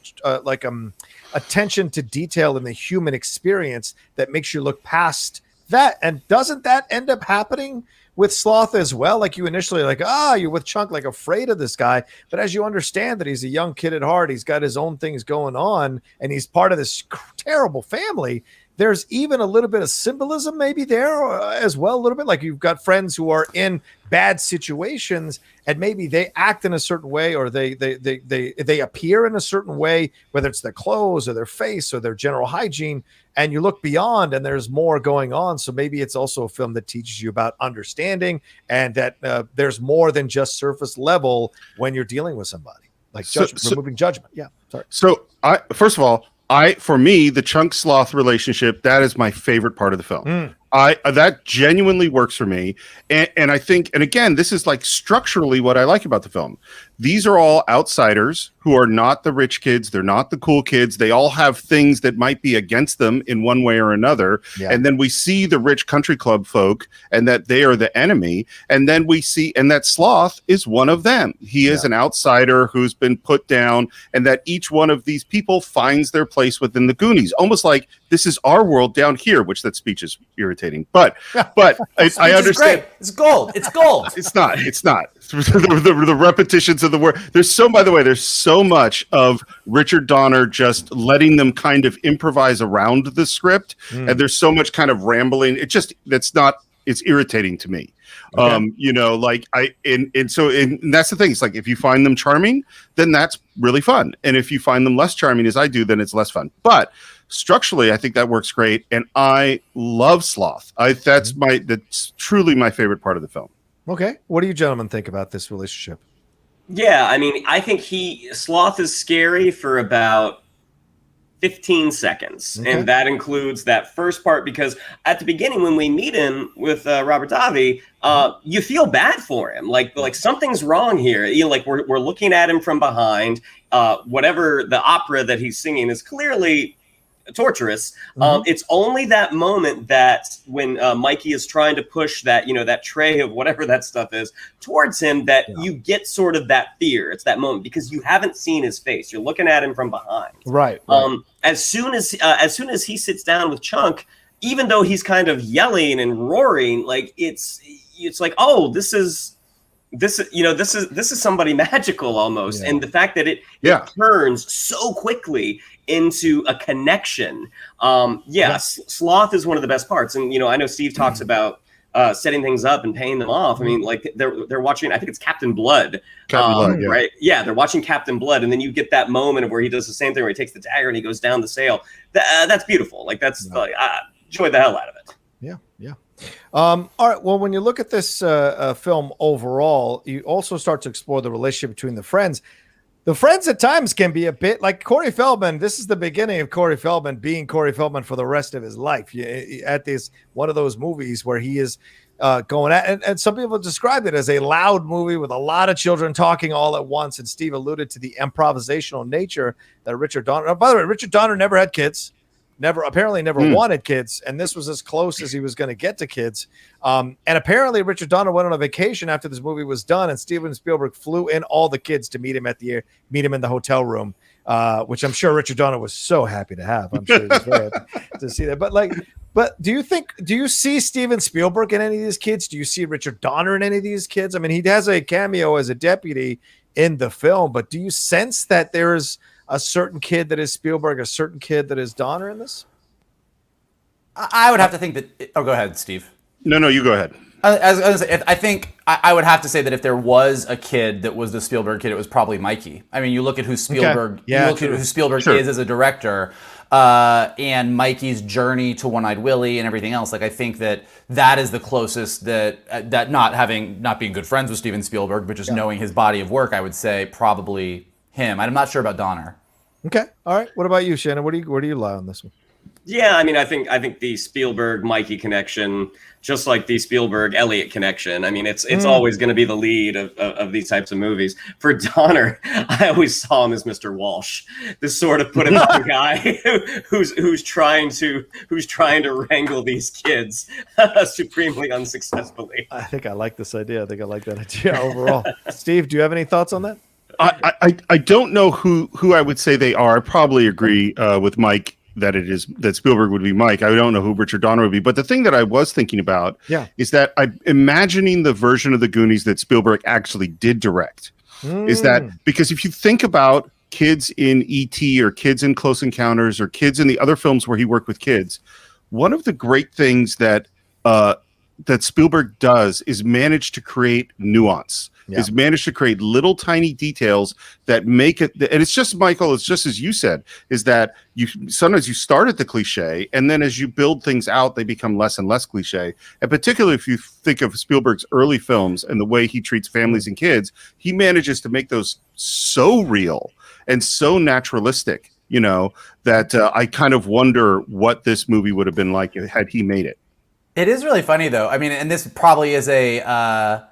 attention to detail in the human experience that makes you look past that. And doesn't that end up happening with Sloth as well. Like you initially like, you're with Chunk, like afraid of this guy. But as you understand that he's a young kid at heart, he's got his own things going on, and he's part of this terrible family. There's even a little bit of symbolism maybe there as well, a little bit. Like you've got friends who are in bad situations, and maybe they act in a certain way, or they appear in a certain way, whether it's their clothes or their face or their general hygiene. And you look beyond, and there's more going on. So maybe it's also a film that teaches you about understanding, and that there's more than just surface level when you're dealing with somebody, like removing judgment. Yeah. Sorry. So first of all, for me, the Chunk Sloth relationship, that is my favorite part of the film. That genuinely works for me. And I think, and again, this is like structurally what I like about the film. These are all outsiders who are not the rich kids. They're not the cool kids. They all have things that might be against them in one way or another. Yeah. And then we see the rich country club folk, and that they are the enemy. And then we see, and that Sloth is one of them. He is an outsider who's been put down, and that each one of these people finds their place within the Goonies. Almost like this is our world down here, which that speech is irritating. But I understand. It's gold. It's gold. It's not. the repetitions of the word. There's so much of Richard Donner just letting them kind of improvise around the script, and there's so much kind of rambling. It's irritating to me. Okay. And that's the thing. It's like, if you find them charming, then that's really fun. And if you find them less charming as I do, then it's less fun. But structurally, I think that works great. And I love Sloth. That's truly my favorite part of the film. Okay. What do you gentlemen think about this relationship? Yeah, I mean, I think Sloth is scary for about 15 seconds. Okay. And that includes that first part, because at the beginning, when we meet him with Robert Davi, you feel bad for him. Like something's wrong here. Like we're looking at him from behind. Whatever the opera that he's singing is clearly torturous. It's only that moment that when Mikey is trying to push that, that tray of whatever that stuff is towards him, that you get sort of that fear. It's that moment because you haven't seen his face. You're looking at him from behind. Right. As soon as he sits down with Chunk, even though he's kind of yelling and roaring, like it's like, oh, this is somebody magical almost. And the fact that it turns so quickly into a connection. Sloth is one of the best parts. And, I know Steve talks about setting things up and paying them off. I mean, like they're watching, I think it's Captain Blood. Right? Yeah, they're watching Captain Blood. And then you get that moment of where he does the same thing, where he takes the dagger and he goes down the sail. That's beautiful. Like I enjoy the hell out of it. Yeah. All right. Well, when you look at this film overall, you also start to explore the relationship between the friends. The friends at times can be a bit like Corey Feldman. This is the beginning of Corey Feldman being Corey Feldman for the rest of his life. At this one of those movies where he is going at, and some people describe it as a loud movie with a lot of children talking all at once. And Steve alluded to the improvisational nature that Richard Donner. By the way, Richard Donner never had kids. Never wanted kids, and this was as close as he was going to get to kids. And apparently, Richard Donner went on a vacation after this movie was done, and Steven Spielberg flew in all the kids to meet him in the hotel room, which I'm sure Richard Donner was so happy to have. I'm sure he was very happy to see that. But do you see Steven Spielberg in any of these kids? Do you see Richard Donner in any of these kids? I mean, he has a cameo as a deputy in the film, but do you sense that there's a certain kid that is Spielberg, a certain kid that is Donner in this? I would have to think that. Go ahead, Steve. No, you go ahead. I think I would have to say that if there was a kid that was the Spielberg kid, it was probably Mikey. I mean, you look at who Spielberg, who Spielberg is as a director, and Mikey's journey to One-Eyed Willie and everything else. Like, I think that is the closest that not being good friends with Steven Spielberg, but just knowing his body of work, I would say probably him. I'm not sure about Donner. Okay. All right. What about you, Shannon? Where do you lie on this one? Yeah, I mean, I think the Spielberg-Mikey connection, just like the Spielberg-Elliott connection, I mean, it's always going to be the lead of these types of movies. For Donner, I always saw him as Mr. Walsh, this sort of put him on guy who's trying to wrangle these kids supremely unsuccessfully. I think I like this idea. I think I like that idea overall. Steve, do you have any thoughts on that? I don't know who I would say they are. I probably agree with Mike that it is that Spielberg would be Mike. I don't know who Richard Donner would be. But the thing that I was thinking about is that I'm imagining the version of the Goonies that Spielberg actually did direct. Is that because if you think about kids in E.T. or kids in Close Encounters or kids in the other films where he worked with kids, one of the great things that that Spielberg does is manage to create nuance, is manage to create little tiny details that make it. And it's just, Michael, it's just as you said, is that sometimes you start at the cliche, and then as you build things out, they become less and less cliche. And particularly if you think of Spielberg's early films and the way he treats families and kids, he manages to make those so real and so naturalistic, that I kind of wonder what this movie would have been like had he made it. It is really funny, though. I mean, and this probably is a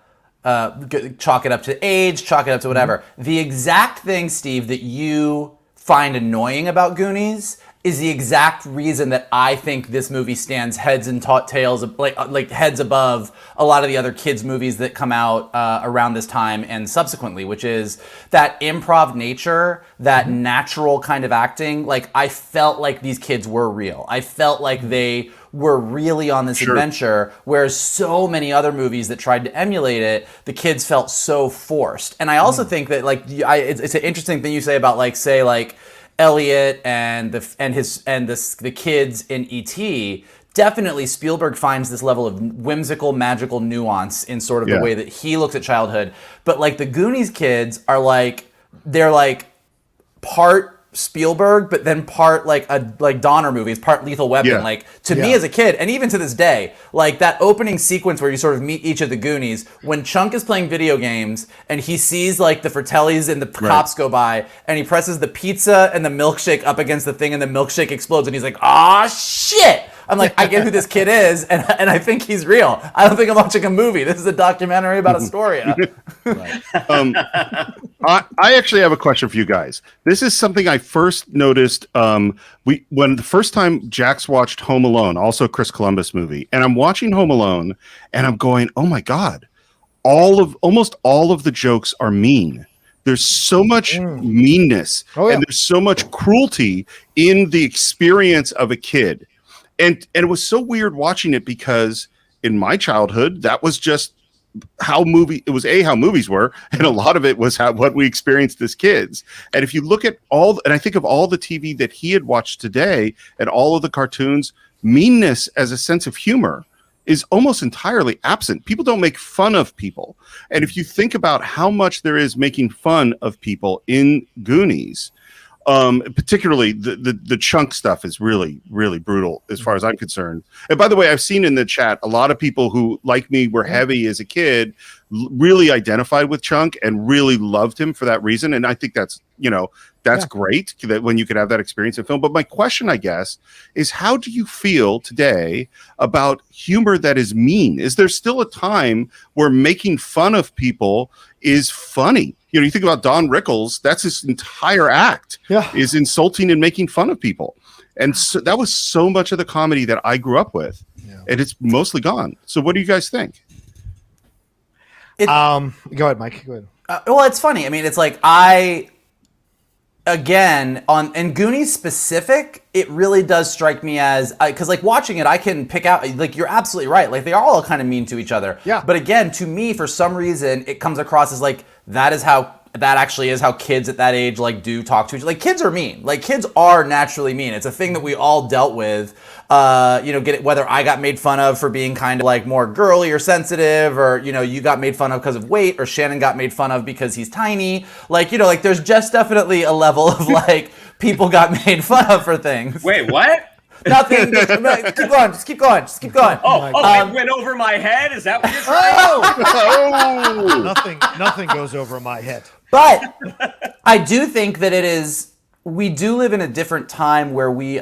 chalk it up to age, chalk it up to whatever. The exact thing, Steve, that you find annoying about Goonies is the exact reason that I think this movie stands heads and tails, like heads above a lot of the other kids' movies that come out around this time and subsequently, which is that improv nature, that natural kind of acting. Like, I felt like these kids were real. I felt like they were really on this adventure, whereas so many other movies that tried to emulate it, the kids felt so forced. And I also think that, like, it's an interesting thing you say about, like, say, like, Elliot and the kids in E.T. Definitely Spielberg finds this level of whimsical, magical nuance in sort of the way that he looks at childhood. But, like, the Goonies kids are like, they're like part Spielberg, but then part like Donner movies, part Lethal Weapon. Like, to me as a kid, and even to this day, like that opening sequence where you sort of meet each of the Goonies, when Chunk is playing video games and he sees like the Fratellis and the cops go by, and he presses the pizza and the milkshake up against the thing, and the milkshake explodes, and he's like, "Ah, shit!" I'm like, I get who this kid is, and I think he's real. I don't think I'm watching a movie. This is a documentary about Astoria. I actually have a question for you guys. This is something I first noticed when the first time Jax watched Home Alone, also a Chris Columbus movie, and I'm watching Home Alone, and I'm going, oh my God, almost all of the jokes are mean. There's so much meanness, and there's so much cruelty in the experience of a kid. And it was so weird watching it because in my childhood, that was just how movies were, and a lot of it was what we experienced as kids. And if you look at and I think of all the TV that he had watched today and all of the cartoons, meanness as a sense of humor is almost entirely absent. People don't make fun of people. And if you think about how much there is making fun of people in Goonies, particularly the Chunk stuff is really, really brutal as far as I'm concerned. And by the way, I've seen in the chat a lot of people who, like me, were heavy as a kid, really identified with Chunk and really loved him for that reason. And I think that's great that when you could have that experience in film. But my question, I guess, is how do you feel today about humor that is mean? Is there still a time where making fun of people is funny? You think about Don Rickles, that's his entire act is insulting and making fun of people. And so that was so much of the comedy that I grew up with, and it's mostly gone. So what do you guys think? Go ahead, Mike. Go ahead. Well, it's funny. I mean, it's like in Goonies specific, it really does strike me as, because like watching it, I can pick out, like, you're absolutely right. Like, they are all kind of mean to each other. Yeah. But again, to me, for some reason, it comes across as like, that actually is how kids at that age like do talk to each other. Like, kids are mean. Like, kids are naturally mean. It's a thing that we all dealt with. Whether I got made fun of for being kind of like more girly or sensitive, or you got made fun of because of weight, or Shannon got made fun of because he's tiny. Like, like there's just definitely a level of like people got made fun of for things. Wait, what? Nothing. Keep going. It went over my head. Is that what you're saying? Nothing goes over my head. But I do think that we do live in a different time where we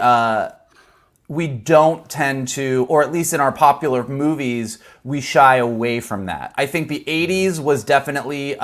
don't tend to, or at least in our popular movies, we shy away from that. I think the 80s was definitely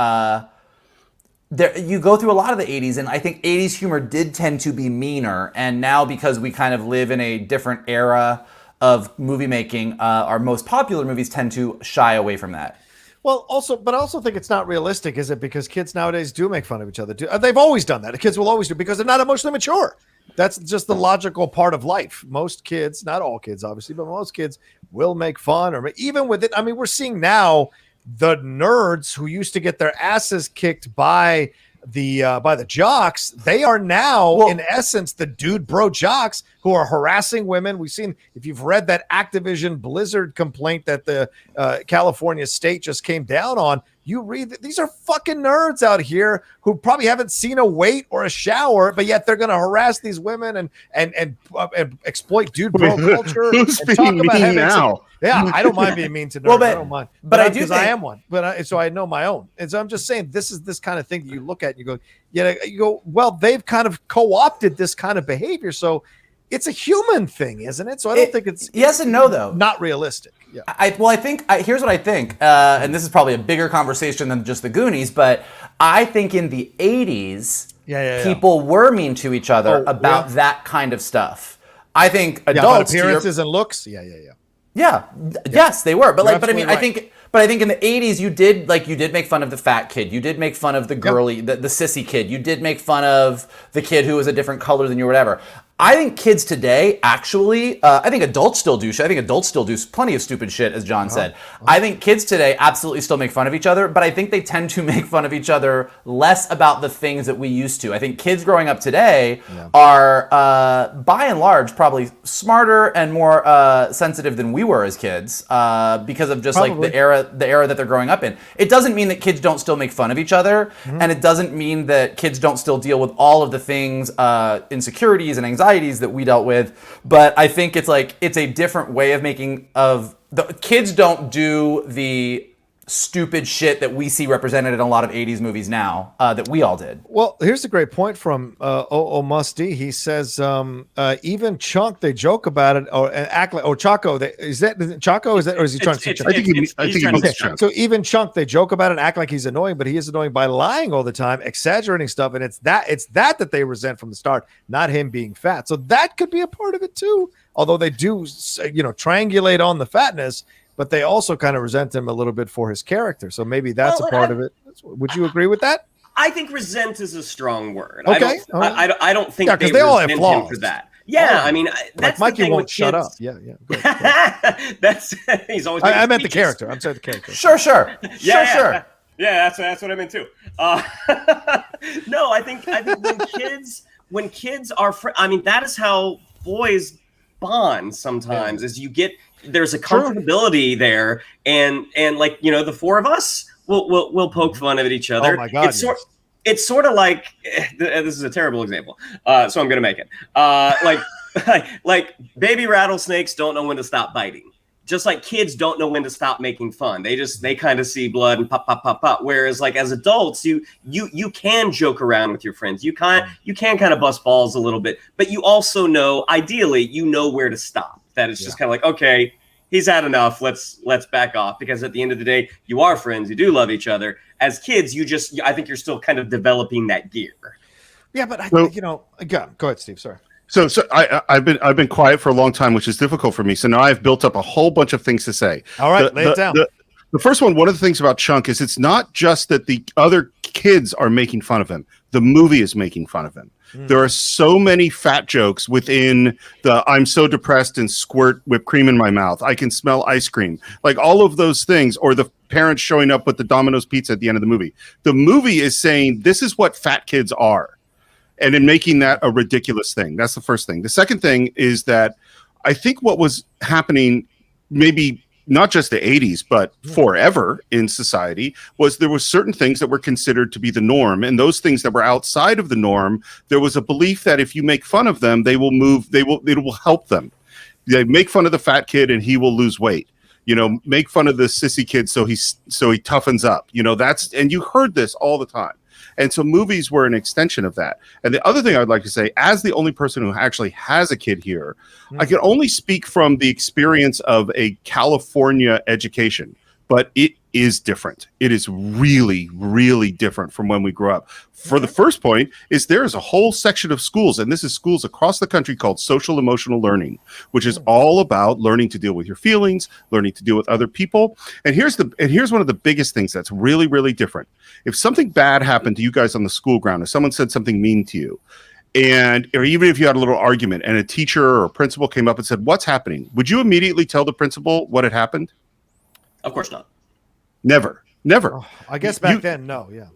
you go through a lot of the 80s, and I think 80s humor did tend to be meaner. And now, because we kind of live in a different era of movie making, our most popular movies tend to shy away from that. Well, I also think it's not realistic, is it? Because kids nowadays do make fun of each other. They've always done that. The kids will always do, because they're not emotionally mature. That's just the logical part of life. Most kids, not all kids, obviously, but most kids will make fun, or even with it. I mean, we're seeing now the nerds who used to get their asses kicked by the jocks. They are now, in essence, the dude bro jocks who are harassing women. We've seen, if you've read that Activision Blizzard complaint that the California state just came down on, you read that these are fucking nerds out here who probably haven't seen a wait or a shower, but yet they're going to harass these women and exploit dude bro culture. Who's and being mean now? Yeah, I don't mind being mean to nerds. Well, I don't mind, but I do because think I am one. But so I know my own, and so I'm just saying this is this kind of thing that you look at and you go, yeah, you go, well, they've kind of co-opted this kind of behavior, so it's a human thing, isn't it? So I don't think it's yes and no though, not realistic. Yeah. I think here's what I think, and this is probably a bigger conversation than just the Goonies, but I think in the 80s, people were mean to each other about that kind of stuff. I think adults, appearances and looks, yes, they were, but I mean, right. I think in the 80s you did make fun of the fat kid, you did make fun of the girly, the sissy kid, you did make fun of the kid who was a different color than you or whatever. I think kids today, actually, I think adults still do shit. I think adults still do plenty of stupid shit, as John said. I think kids today absolutely still make fun of each other, but I think they tend to make fun of each other less about the things that we used to. I think kids growing up today are, by and large, probably smarter and more sensitive than we were as kids, because of just like the era that they're growing up in. It doesn't mean that kids don't still make fun of each other, and it doesn't mean that kids don't still deal with all of the things, insecurities and anxieties that we dealt with, but I think it's a different way of the kids don't do the stupid shit that we see represented in a lot of 80s movies now, that we all did. Well, here's a great point from Musty. He says, even Chunk, they joke about it or act like, Chaco, is that Chaco? Is that, or is he trying to say Chunk? I think he means Chunk. So even Chunk, they joke about it and act like he's annoying, but he is annoying by lying all the time, exaggerating stuff. And it's that they resent from the start, not him being fat. So that could be a part of it too. Although they do, triangulate on the fatness, but they also kind of resent him a little bit for his character. So maybe that's a part of it. Would you agree with that? I think resent is a strong word. Okay. I don't think they all have resent flaws him for that. Yeah, I mean, that's like Mikey the thing won't with shut kids. up. Yeah. That's he's always. I meant the character. I'm sorry, the character. Sure. Sure. Yeah, that's what I meant too. No, I think when kids are, I mean, that is how boys bond. Sometimes, is there's a comfortability there, and like the four of us will poke fun at each other. Oh my God! It's sort of like this is a terrible example, so I'm gonna make it like baby rattlesnakes don't know when to stop biting. Just like kids don't know when to stop making fun. They kind of see blood and pop, pop, pop, pop. Whereas like as adults, you can joke around with your friends. You can kind of bust balls a little bit, but you also know, ideally, you know where to stop. That it's just kind of like, okay, he's had enough. Let's back off, because at the end of the day, you are friends. You do love each other. As kids, I think you're still kind of developing that gear. Yeah, but go ahead, Steve. Sorry. So I've been quiet for a long time, which is difficult for me. So now I've built up a whole bunch of things to say. All right, lay it down. The first one of the things about Chunk is it's not just that the other kids are making fun of him. The movie is making fun of him. There are so many fat jokes within the I'm so depressed and squirt whipped cream in my mouth. I can smell ice cream. Like all of those things, or the parents showing up with the Domino's pizza at the end of the movie. The movie is saying this is what fat kids are, and in making that a ridiculous thing. That's the first thing. The second thing is that I think what was happening, maybe not just the 80s, but forever in society, was there were certain things that were considered to be the norm. And those things that were outside of the norm, there was a belief that if you make fun of them, it will help them. They make fun of the fat kid and he will lose weight. Make fun of the sissy kid so he toughens up. And you heard this all the time. And so movies were an extension of that. And the other thing I'd like to say, as the only person who actually has a kid here, I can only speak from the experience of a California education, but it is different. It is really, really different from when we grew up. For the first point is there is a whole section of schools, and this is schools across the country, called social emotional learning, which is all about learning to deal with your feelings, learning to deal with other people. And here's one of the biggest things that's really, really different. If something bad happened to you guys on the school ground, if someone said something mean to you, and or even if you had a little argument and a teacher or a principal came up and said, "What's happening?" Would you immediately tell the principal what had happened? Of course not. Never. Oh, I guess back then, no, yeah.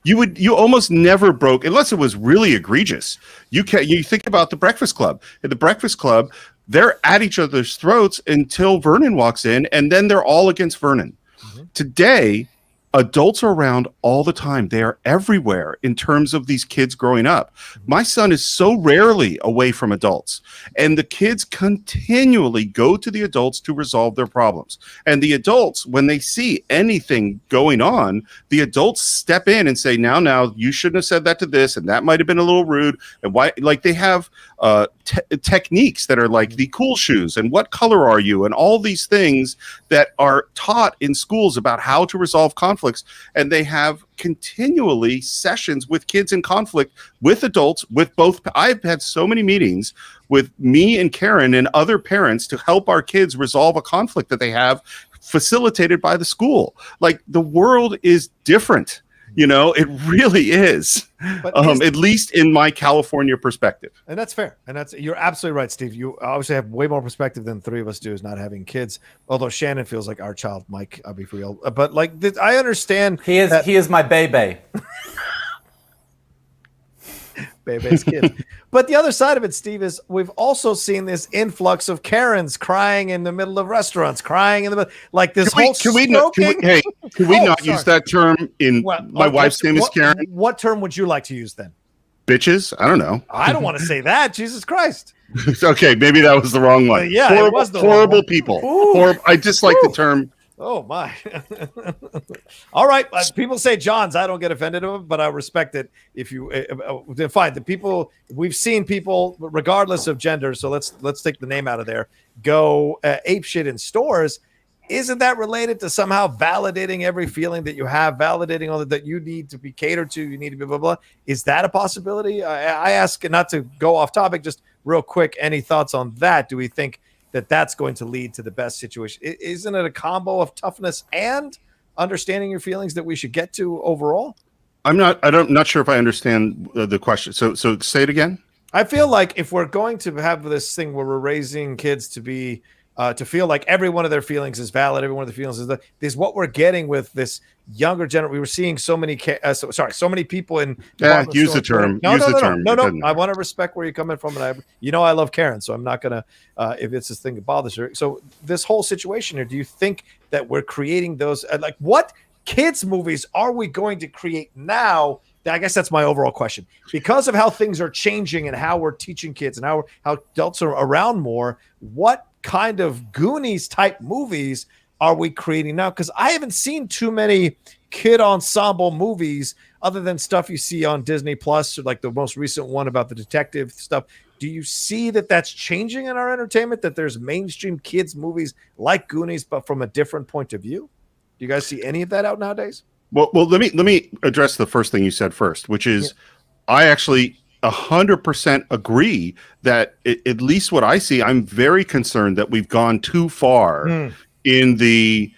You almost never broke unless it was really egregious. You think about the Breakfast Club. At the Breakfast Club, they're at each other's throats until Vernon walks in, and then they're all against Vernon. Today, adults are around all the time. They are everywhere in terms of these kids growing up. My son is so rarely away from adults, and the kids continually go to the adults to resolve their problems. And the adults, when they see anything going on, the adults step in and say, now, you shouldn't have said that to this, and that might have been a little rude. And why, like they have techniques that are like the cool shoes and what color are you and all these things that are taught in schools about how to resolve conflicts. And they have continually sessions with kids in conflict with adults, with both. I've had so many meetings with me and Karen and other parents to help our kids resolve a conflict that they have, facilitated by the school. Like, the world is different. You know, it really is. But at least in my California perspective. And that's fair. And you're absolutely right, Steve. You obviously have way more perspective than three of us do, is not having kids. Although Shannon feels like our child, Mike, I'll be real. But like, I understand. He is my baby. Baby's kid. But the other side of it, Steve, is we've also seen this influx of Karens crying in the middle of restaurants, crying in the middle, like this whole stroking. Can we not use that term in my wife's name is Karen? What term would you like to use then? Bitches? I don't know. I don't want to say that. Jesus Christ. Okay, maybe that was the wrong one. Yeah, horrible, it was the horrible wrong people. Horrible. I dislike the term. Oh my! All right, people say Johns. I don't get offended of it, but I respect it. If you fine, the people we've seen people, regardless of gender. So let's take the name out of there. Go ape shit in stores. Isn't that related to somehow validating every feeling that you have, validating all that you need to be catered to? You need to be blah blah. Is that a possibility? I ask, not to go off topic, just real quick. Any thoughts on that? Do we think that's going to lead to the best situation? Isn't it a combo of toughness and understanding your feelings that we should get to overall? I'm not sure if I understand the question. So say it again. I feel like if we're going to have this thing where we're raising kids to be to feel like every one of their feelings is valid, every one of their feelings is what we're getting with this younger generation. We were seeing so many so many people in use the term. No. I want to respect where you're coming from, and I love Karen, so I'm not gonna if it's this thing that bothers her. So this whole situation here, do you think that we're creating those like what kids movies are we going to create now? I guess that's my overall question. Because of how things are changing and how we're teaching kids and how adults are around more, what kind of Goonies type movies are we creating now? Because I haven't seen too many kid ensemble movies other than stuff you see on Disney Plus, or like the most recent one about the detective stuff. Do you see that that's changing in our entertainment, that there's mainstream kids movies like Goonies, but from a different point of view? Do you guys see any of that out nowadays? Well, let me address the first thing you said first, which is I actually 100% agree that at least what I see, I'm very concerned that we've gone too far in the.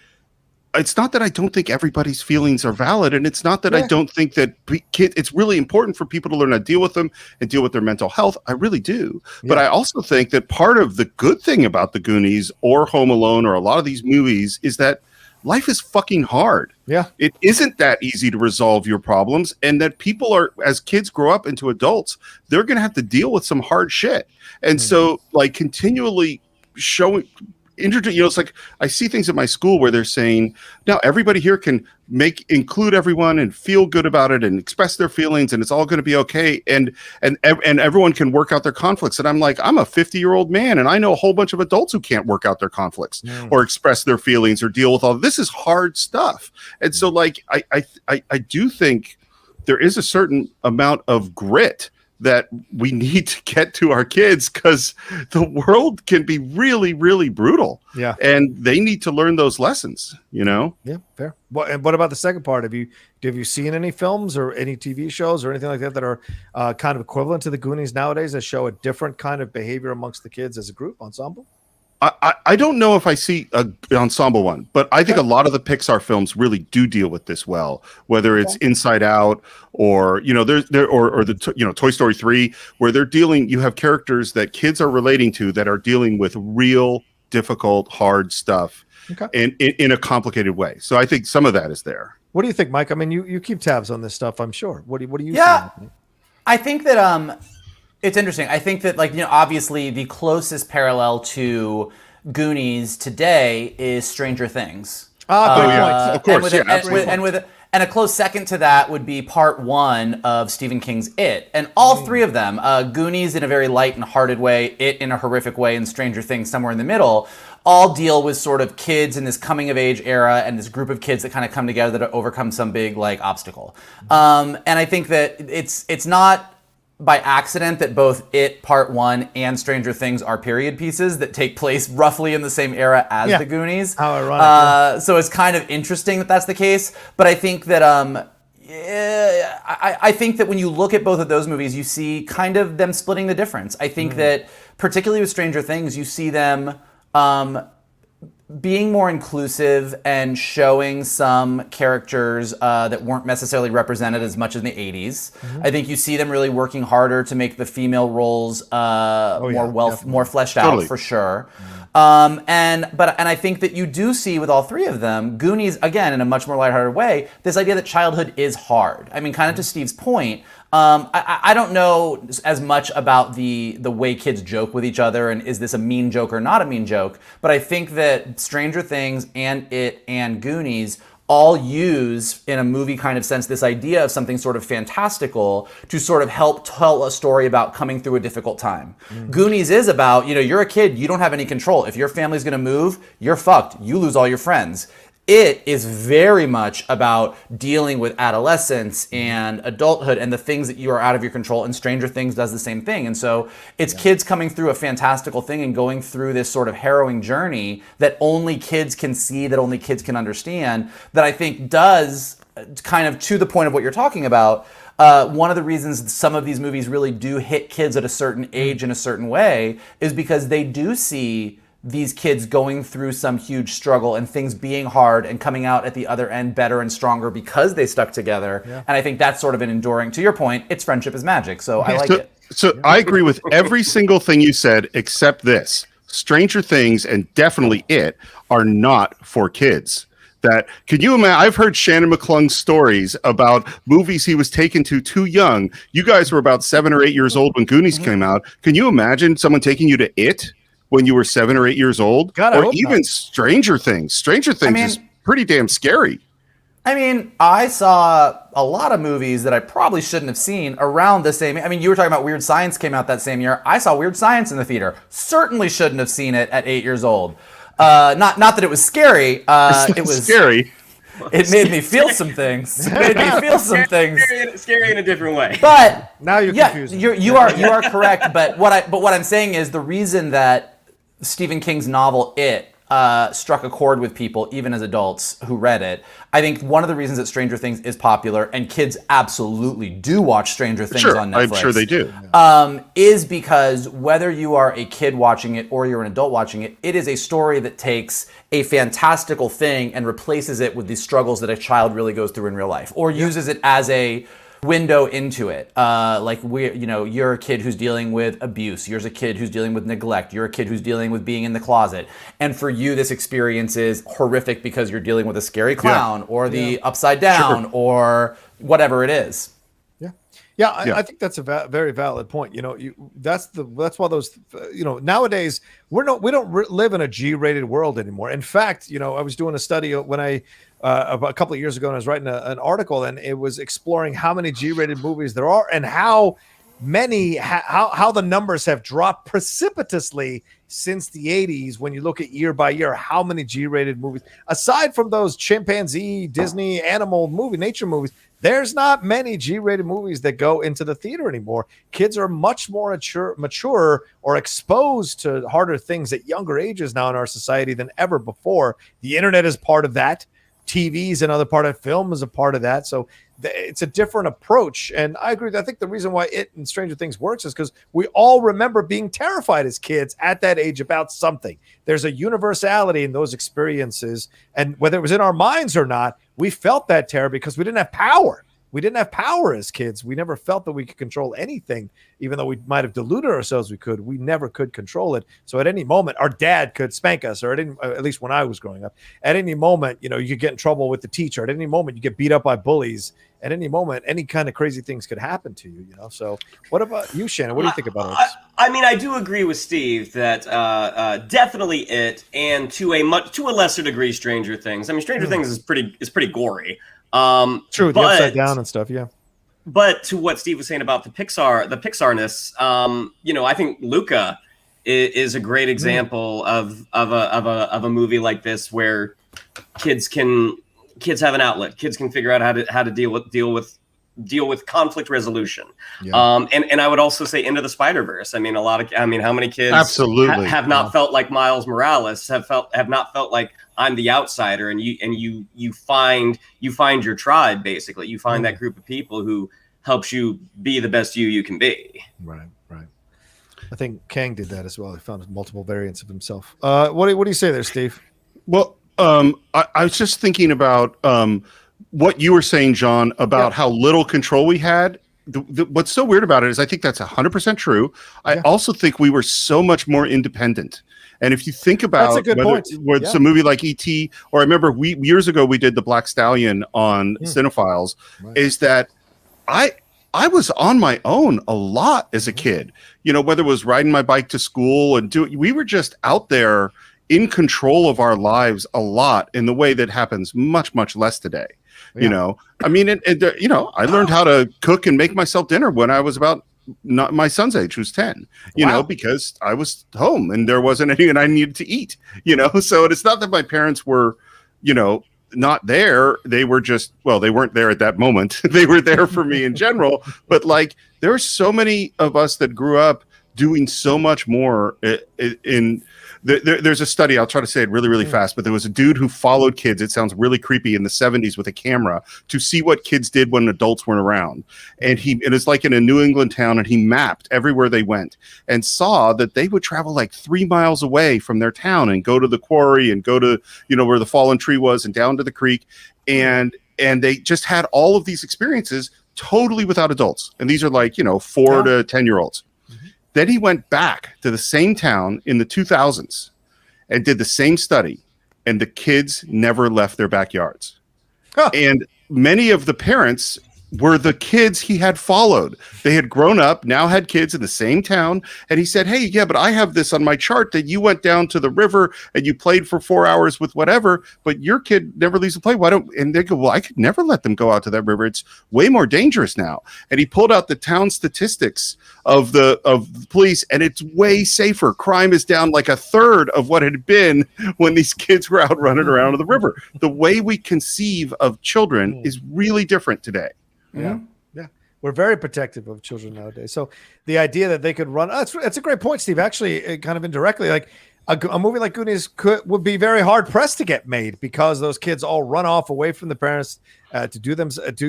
It's not that I don't think everybody's feelings are valid, and it's not that I don't think that it's really important for people to learn how to deal with them and deal with their mental health. I really do. But I also think that part of the good thing about the Goonies or Home Alone or a lot of these movies is that life is fucking hard. Yeah. It isn't that easy to resolve your problems. And that people are, as kids grow up into adults, they're going to have to deal with some hard shit. And so like continually showing, it's like I see things at my school where they're saying, now everybody here can include everyone and feel good about it and express their feelings, and it's all going to be okay. And everyone can work out their conflicts. And I'm like, I'm a 50-year-old man, and I know a whole bunch of adults who can't work out their conflicts or express their feelings or deal with all this is hard stuff. And so like I do think there is a certain amount of grit that we need to get to our kids, because the world can be really, really brutal. Yeah. And they need to learn those lessons, Yeah, fair. And what about the second part? Have you seen any films or any TV shows or anything like that are kind of equivalent to the Goonies nowadays that show a different kind of behavior amongst the kids as a group ensemble? I don't know if I see an ensemble one, but I think a lot of the Pixar films really do deal with this well, whether it's Inside Out or Toy Story 3, where they're dealing. You have characters that kids are relating to that are dealing with real difficult, hard stuff, and in a complicated way. So I think some of that is there. What do you think, Mike? I mean, you keep tabs on this stuff, I'm sure. What do you? Yeah, see? I think that it's interesting. I think that obviously the closest parallel to Goonies today is Stranger Things. Of course, And a close second to that would be part 1 of Stephen King's It. And all three of them, Goonies in a very light and hearted way, It in a horrific way, and Stranger Things somewhere in the middle, all deal with sort of kids in this coming of age era and this group of kids that kind of come together to overcome some big obstacle. And I think that it's not by accident that both It Part 1 and Stranger Things are period pieces that take place roughly in the same era as the Goonies. How ironic. So it's kind of interesting that that's the case. But I think that I think that when you look at both of those movies, you see kind of them splitting the difference. I think that particularly with Stranger Things, you see them being more inclusive and showing some characters that weren't necessarily represented as much in the 80s. I think you see them really working harder to make the female roles more fleshed out for sure. And I think that you do see with all three of them, Goonies, again, in a much more lighthearted way, this idea that childhood is hard. I mean, kind of to Steve's point, I don't know as much about the way kids joke with each other and is this a mean joke or not a mean joke, but I think that Stranger Things and It and Goonies all use, in a movie kind of sense, this idea of something sort of fantastical to sort of help tell a story about coming through a difficult time. Goonies is about, you're a kid, you don't have any control. If your family's gonna move, you're fucked. You lose all your friends. It is very much about dealing with adolescence and adulthood and the things that you are out of your control, and Stranger Things does the same thing. And so it's kids coming through a fantastical thing and going through this sort of harrowing journey that only kids can see, that only kids can understand, that I think does kind of, to the point of what you're talking about, one of the reasons some of these movies really do hit kids at a certain age in a certain way is because they do see these kids going through some huge struggle and things being hard and coming out at the other end better and stronger because they stuck together. Yeah. And I think that's sort of an enduring, to your point, it's friendship is magic. So I like it. So I agree with every single thing you said, except this. Stranger Things and definitely It are not for kids. Can you imagine? I've heard Shannon McClung's stories about movies he was taken to too young. You guys were about 7 or 8 years old when Goonies came out. Can you imagine someone taking you to It when you were 7 or 8 years old? God, or even not. Stranger Things. Stranger Things is pretty damn scary. I mean, I saw a lot of movies that I probably shouldn't have seen around the same. I mean, you were talking about Weird Science came out that same year. I saw Weird Science in the theater. Certainly shouldn't have seen it at 8 years old. Not that it was scary. It was scary. It made me feel some things. Scary in a different way. But now you're confused. You are correct. But what I'm saying is the reason that Stephen King's novel It struck a chord with people, even as adults who read it. I think one of the reasons that Stranger Things is popular, and kids absolutely do watch Stranger Things on Netflix. I'm sure they do. Is because whether you are a kid watching it or you're an adult watching it, it is a story that takes a fantastical thing and replaces it with the struggles that a child really goes through in real life, or uses it as a window into it. You're a kid who's dealing with abuse. You're a kid who's dealing with neglect. You're a kid who's dealing with being in the closet. And for you, this experience is horrific because you're dealing with a scary clown or the upside down or whatever it is. I think that's a very valid point. That's why those, nowadays we don't live in a G-rated world anymore. In fact, I was doing a study when about a couple of years ago, and I was writing an article, and it was exploring how many G-rated movies there are and how many, how the numbers have dropped precipitously since the 80s. When you look at year by year, how many G-rated movies, aside from those chimpanzee, Disney, animal movie, nature movies, there's not many G-rated movies that go into the theater anymore. Kids are much more mature or exposed to harder things at younger ages now in our society than ever before. The internet is part of that. TV is another part of film is a part of that. So it's a different approach. And I agree. I think the reason why it and Stranger Things works is because we all remember being terrified as kids at that age about something. There's a universality in those experiences. And whether it was in our minds or not, we felt that terror because we didn't have power. We didn't have power as kids. We never felt that we could control anything, even though we might have deluded ourselves we could. We never could control it. So at any moment, our dad could spank us, or at least when I was growing up, at any moment, you could get in trouble with the teacher. At any moment, you get beat up by bullies. At any moment, any kind of crazy things could happen to you. So what about you, Shannon? What do you think about it? I mean, I do agree with Steve that definitely it, and to a lesser degree, Stranger Things. I mean, Stranger Things is pretty gory. True, the upside down and stuff, yeah. But to what Steve was saying about the Pixarness, I think Luca is a great example of a movie like this where kids have an outlet. Kids can figure out how to deal with conflict resolution. Yeah. And I would also say Into the Spider-Verse. I mean, how many kids absolutely have not felt like Miles Morales, have not felt like I'm the outsider, and you find your tribe, basically. You find that group of people who helps you be the best you can be. Right. I think Kang did that as well. He found multiple variants of himself. What do you say there, Steve? Well, I was just thinking about what you were saying, John, about how little control we had. What's so weird about it is I think that's 100% true. I also think we were so much more independent. And if you think about whether it's a movie like E.T., or I remember years ago we did the Black Stallion on Cine-Files, is that I was on my own a lot as a kid. Whether it was riding my bike to school we were just out there in control of our lives a lot in the way that happens much, much less today. I mean, I learned how to cook and make myself dinner when I was about not my son's age, who's 10, because I was home and there wasn't anything I needed to eat, so it's not that my parents were, not there. They were just, they weren't there at that moment. They were there for me in general, but like, there were so many of us that grew up doing so much more there's a study, I'll try to say it really, really fast, but there was a dude who followed kids, it sounds really creepy, in the 70s with a camera to see what kids did when adults weren't around. And it was like in a New England town, and he mapped everywhere they went and saw that they would travel like 3 miles away from their town and go to the quarry and go to, where the fallen tree was and down to the creek. And they just had all of these experiences totally without adults. And these are like, 4 to 10-year-olds. Then he went back to the same town in the 2000s and did the same study, and the kids never left their backyards. And many of the parents were the kids he had followed. They had grown up, now had kids in the same town. And he said, hey, yeah, but I have this on my chart that you went down to the river and you played for 4 hours with whatever, but your kid never leaves to play. And they go, well, I could never let them go out to that river. It's way more dangerous now. And he pulled out the town statistics of the police, and it's way safer. Crime is down like a third of what it had been when these kids were out running around in the river. The way we conceive of children is really different today. Yeah. We're very protective of children nowadays. So the idea that they could run, that's a great point, Steve. Actually, kind of indirectly, like a movie like Goonies would be very hard pressed to get made because those kids all run off away from the parents to do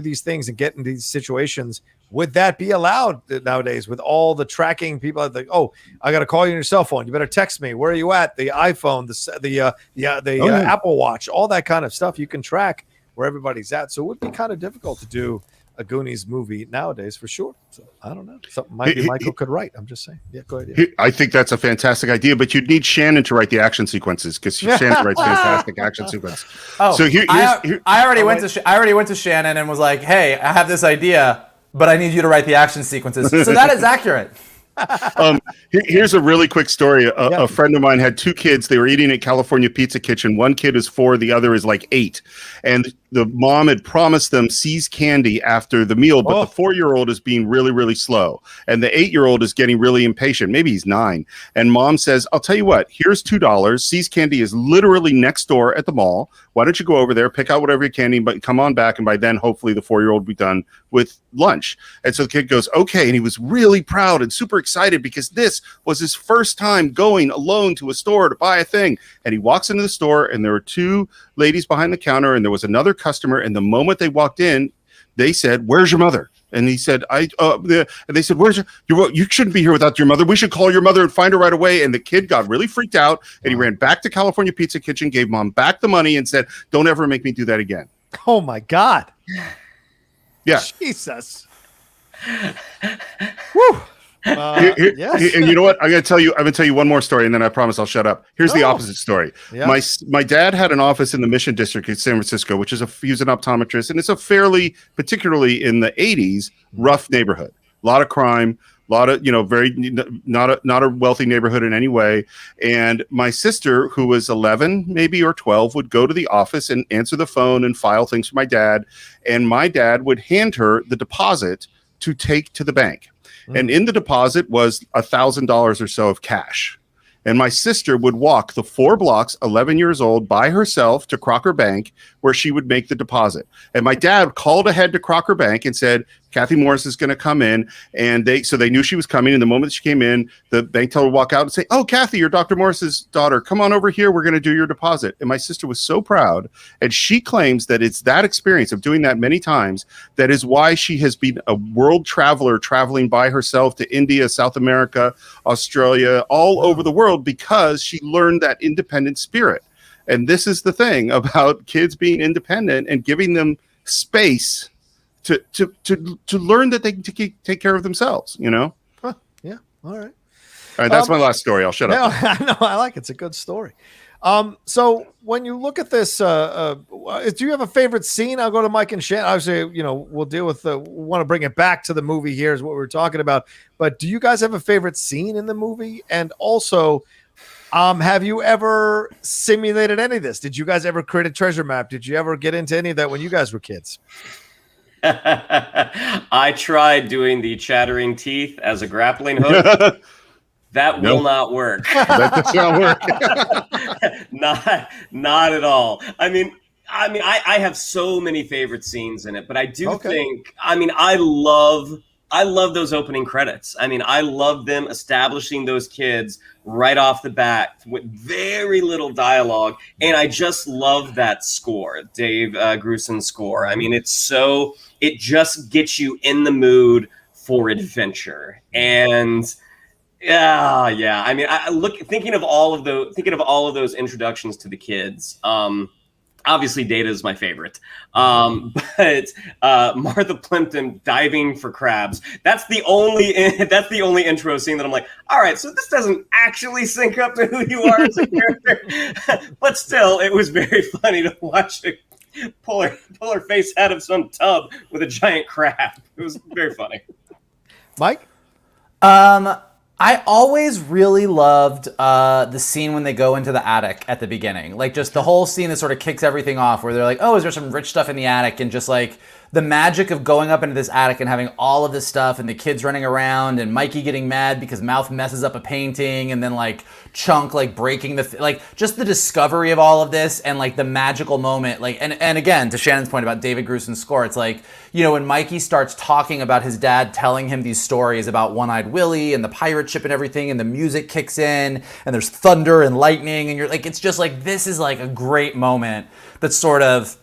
these things and get in these situations. Would that be allowed nowadays with all the tracking people? Like, I got to call you on your cell phone. You better text me. Where are you at? The iPhone, the Apple Watch, all that kind of stuff. You can track where everybody's at. So it would be kind of difficult to do a Goonies movie nowadays for sure. So I don't know. Something Michael could write. I'm just saying. Yeah, go ahead. Yeah. I think that's a fantastic idea, but you'd need Shannon to write the action sequences because Shannon writes fantastic action sequences. So I already went to Shannon and was like, hey, I have this idea, but I need you to write the action sequences. So that is accurate. Here's a really quick story. A friend of mine had 2 kids. They were eating at California Pizza Kitchen. One kid is 4, the other is like 8. And the mom had promised them See's candy after the meal, but the 4-year-old is being really, really slow. And the 8-year-old is getting really impatient. Maybe he's 9. And mom says, I'll tell you what, here's $2. See's candy is literally next door at the mall. Why don't you go over there, pick out whatever you can, but come on back. And by then, hopefully the 4-year-old will be done with lunch. And so the kid goes, okay. And he was really proud and super excited because this was his first time going alone to a store to buy a thing. And he walks into the store and there were 2 ladies behind the counter and there was another customer. And the moment they walked in, they said, "Where's your mother?" And he said, and they said, "Where's you shouldn't be here without your mother. We should call your mother and find her right away." And the kid got really freaked out, and he ran back to California Pizza Kitchen, gave mom back the money, and said, "Don't ever make me do that again." Oh my God. Yeah. Jesus. Woo. Yes. And you know what? I'm going to tell you one more story, and then I promise I'll shut up. Here's the opposite story. Yeah. My dad had an office in the Mission District in San Francisco, which is he's an optometrist, and it's a fairly, particularly in the 80s, rough neighborhood. A lot of crime, a lot of, very not a wealthy neighborhood in any way. And my sister, who was 11 maybe or 12, would go to the office and answer the phone and file things for my dad, and my dad would hand her the deposit to take to the bank. And in the deposit was $1,000 or so of cash. And my sister would walk the 4 blocks, 11 years old, by herself to Crocker Bank, where she would make the deposit. And my dad called ahead to Crocker Bank and said, "Kathy Morris is going to come in." And they knew she was coming. And the moment she came in, the bank teller would walk out and say, "Oh, Kathy, you're Dr. Morris's daughter. Come on over here. We're going to do your deposit." And my sister was so proud. And she claims that it's that experience of doing that many times that is why she has been a world traveler, traveling by herself to India, South America, Australia, all over the world, because she learned that independent spirit. And this is the thing about kids being independent and giving them space to learn that they can take care of themselves, Huh. Yeah. All right. That's my last story. I'll shut up. No, I like it. It's a good story. So when you look at this, do you have a favorite scene? I'll go to Mike and Shannon. Obviously, we'll deal with we want to bring it back to the movie here is what we were talking about. But do you guys have a favorite scene in the movie? And also, have you ever simulated any of this? Did you guys ever create a treasure map? Did you ever get into any of that when you guys were kids? I tried doing the chattering teeth as a grappling hook. That will not work. That does not work. Not at all. I mean, I have so many favorite scenes in it, but I do think, I love those opening credits. I love them establishing those kids right off the bat with very little dialogue. And I just love that score, Dave Grusin's score. It just gets you in the mood for adventure. And thinking of all of those introductions to the kids, obviously Data is my favorite. But Martha Plimpton diving for crabs. That's the only intro scene that I'm like, all right, so this doesn't actually sync up to who you are as a character. But still, it was very funny to watch her pull her face out of some tub with a giant crab. It was very funny. Mike? I always really loved the scene when they go into the attic at the beginning. Like, just the whole scene that sort of kicks everything off, where they're like, oh, is there some rich stuff in the attic? And just like the magic of going up into this attic and having all of this stuff and the kids running around and Mikey getting mad because Mouth messes up a painting and then like Chunk like breaking just the discovery of all of this and like the magical moment. Like, and again, to Shannon's point about David Grusin's score, it's like, when Mikey starts talking about his dad telling him these stories about One-Eyed Willie and the pirate ship and everything, and the music kicks in and there's thunder and lightning, and you're like, it's just like, this is like a great moment that's sort of,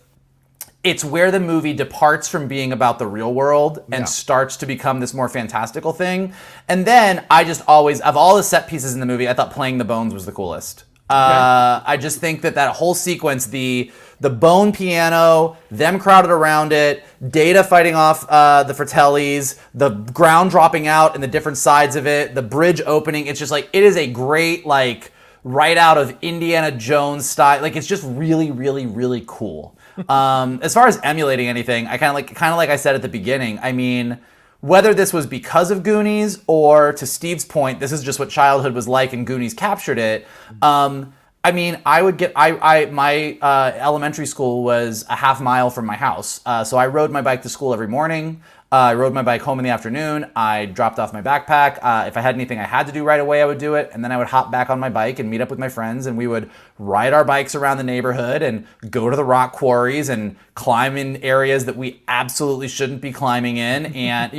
it's where the movie departs from being about the real world and starts to become this more fantastical thing. And then I just always, of all the set pieces in the movie, I thought Playing the Bones was the coolest. I just think that whole sequence, the bone piano, them crowded around it, Data fighting off the Fratellis, the ground dropping out and the different sides of it, the bridge opening, it's just like, it is a great, like, right out of Indiana Jones style. Like, it's just really, really, really cool. As far as emulating anything, I kind of like I said at the beginning, whether this was because of Goonies or, to Steve's point, this is just what childhood was like and Goonies captured it. I would get, my elementary school was a half mile from my house. So I rode my bike to school every morning. I rode my bike home in the afternoon. I dropped off my backpack. If I had anything I had to do right away, I would do it. And then I would hop back on my bike and meet up with my friends. And we would ride our bikes around the neighborhood and go to the rock quarries and climb in areas that we absolutely shouldn't be climbing in. And,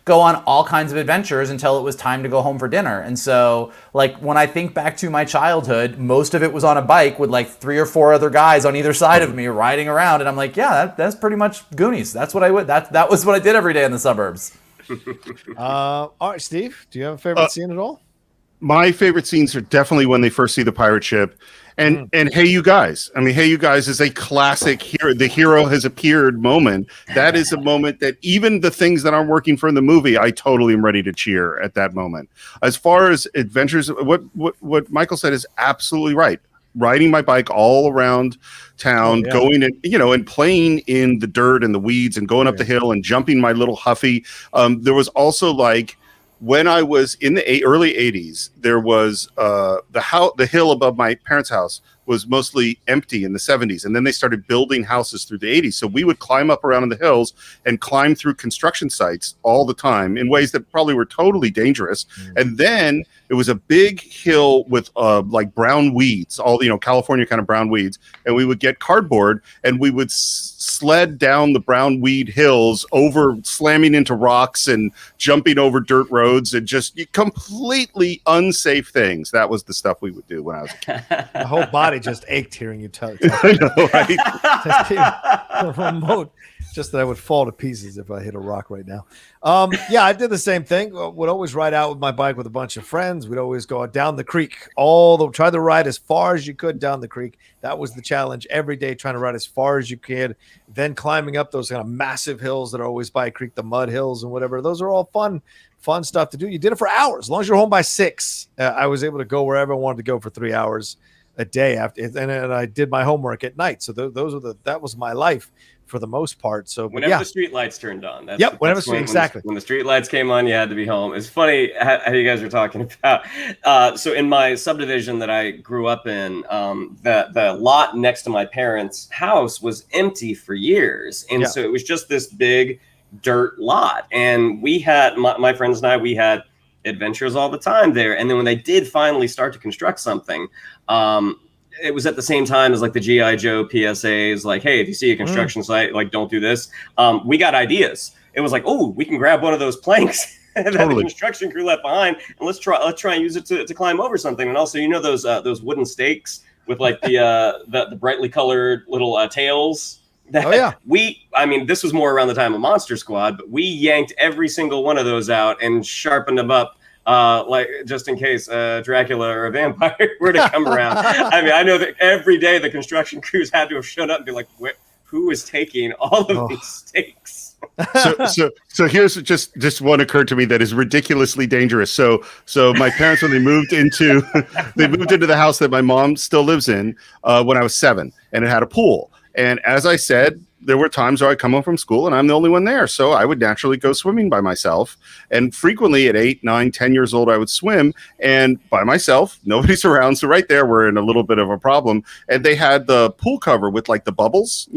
go on all kinds of adventures until it was time to go home for dinner. And so, like, when I think back to my childhood, most of it was on a bike with like 3 or 4 other guys on either side of me riding around. And I'm like, yeah, that's pretty much Goonies. That's what I would. That was what I did every day in the suburbs. All right, Steve, do you have a favorite scene at all? My favorite scenes are definitely when they first see the pirate ship. And Hey You Guys. I mean, Hey You Guys is a classic hero. The hero has appeared moment. That is a moment that even the things that aren't working for in the movie, I totally am ready to cheer at that moment. As far as adventures, what Michael said is absolutely right. Riding my bike all around town, going and and playing in the dirt and the weeds and going up the hill and jumping my little Huffy. There was also like, when I was in the early 80s, there was the hill above my parents' house was mostly empty in the 70s. And then they started building houses through the 80s. So we would climb up around in the hills and climb through construction sites all the time in ways that probably were totally dangerous. And then it was a big hill with like brown weeds, all, California kind of brown weeds. And we would get cardboard and we would sled down the brown weed hills, over slamming into rocks and jumping over dirt roads and just completely unsafe things. That was the stuff we would do when I was a kid. The whole body just ached hearing you tell. I know, right? The remote, just that I would fall to pieces if I hit a rock right now. Yeah, I did the same thing. Would always ride out with my bike with a bunch of friends. We'd always go down the creek, try to ride as far as you could down the creek. That was the challenge every day, trying to ride as far as you could. Then climbing up those kind of massive hills that are always by a creek, the mud hills and whatever. Those are all fun stuff to do. You did it for hours. As long as you're home by 6, I was able to go wherever I wanted to go for 3 hours a day after, and I did my homework at night. So that was my life for the most part. So whenever the street lights turned on, exactly. When the street lights came on, you had to be home. It's funny how you guys were talking about. So in my subdivision that I grew up in, the lot next to my parents' house was empty for years, and so it was just this big dirt lot. And we had my friends and I, we had adventures all the time there. And then when they did finally start to construct something, it was at the same time as like the G.I. Joe PSAs, like, hey, if you see a construction site, like, don't do this. We got ideas. It was like, oh, we can grab one of those planks that the construction crew left behind, and let's try and use it to climb over something. And also, those wooden stakes with like the brightly colored little tails. This was more around the time of Monster Squad, but we yanked every single one of those out and sharpened them up, like just in case Dracula or a vampire were to come around. I mean, I know that every day the construction crews had to have shown up and be like, who is taking all of these stakes? So here's just one occurred to me that is ridiculously dangerous. So my parents, when they moved into the house that my mom still lives in, when I was 7, and it had a pool. And as I said, there were times where I come home from school and I'm the only one there. So I would naturally go swimming by myself. And frequently at 8, 9, 10 years old, I would swim and by myself, nobody's around. So right there, we're in a little bit of a problem. And they had the pool cover with like the bubbles,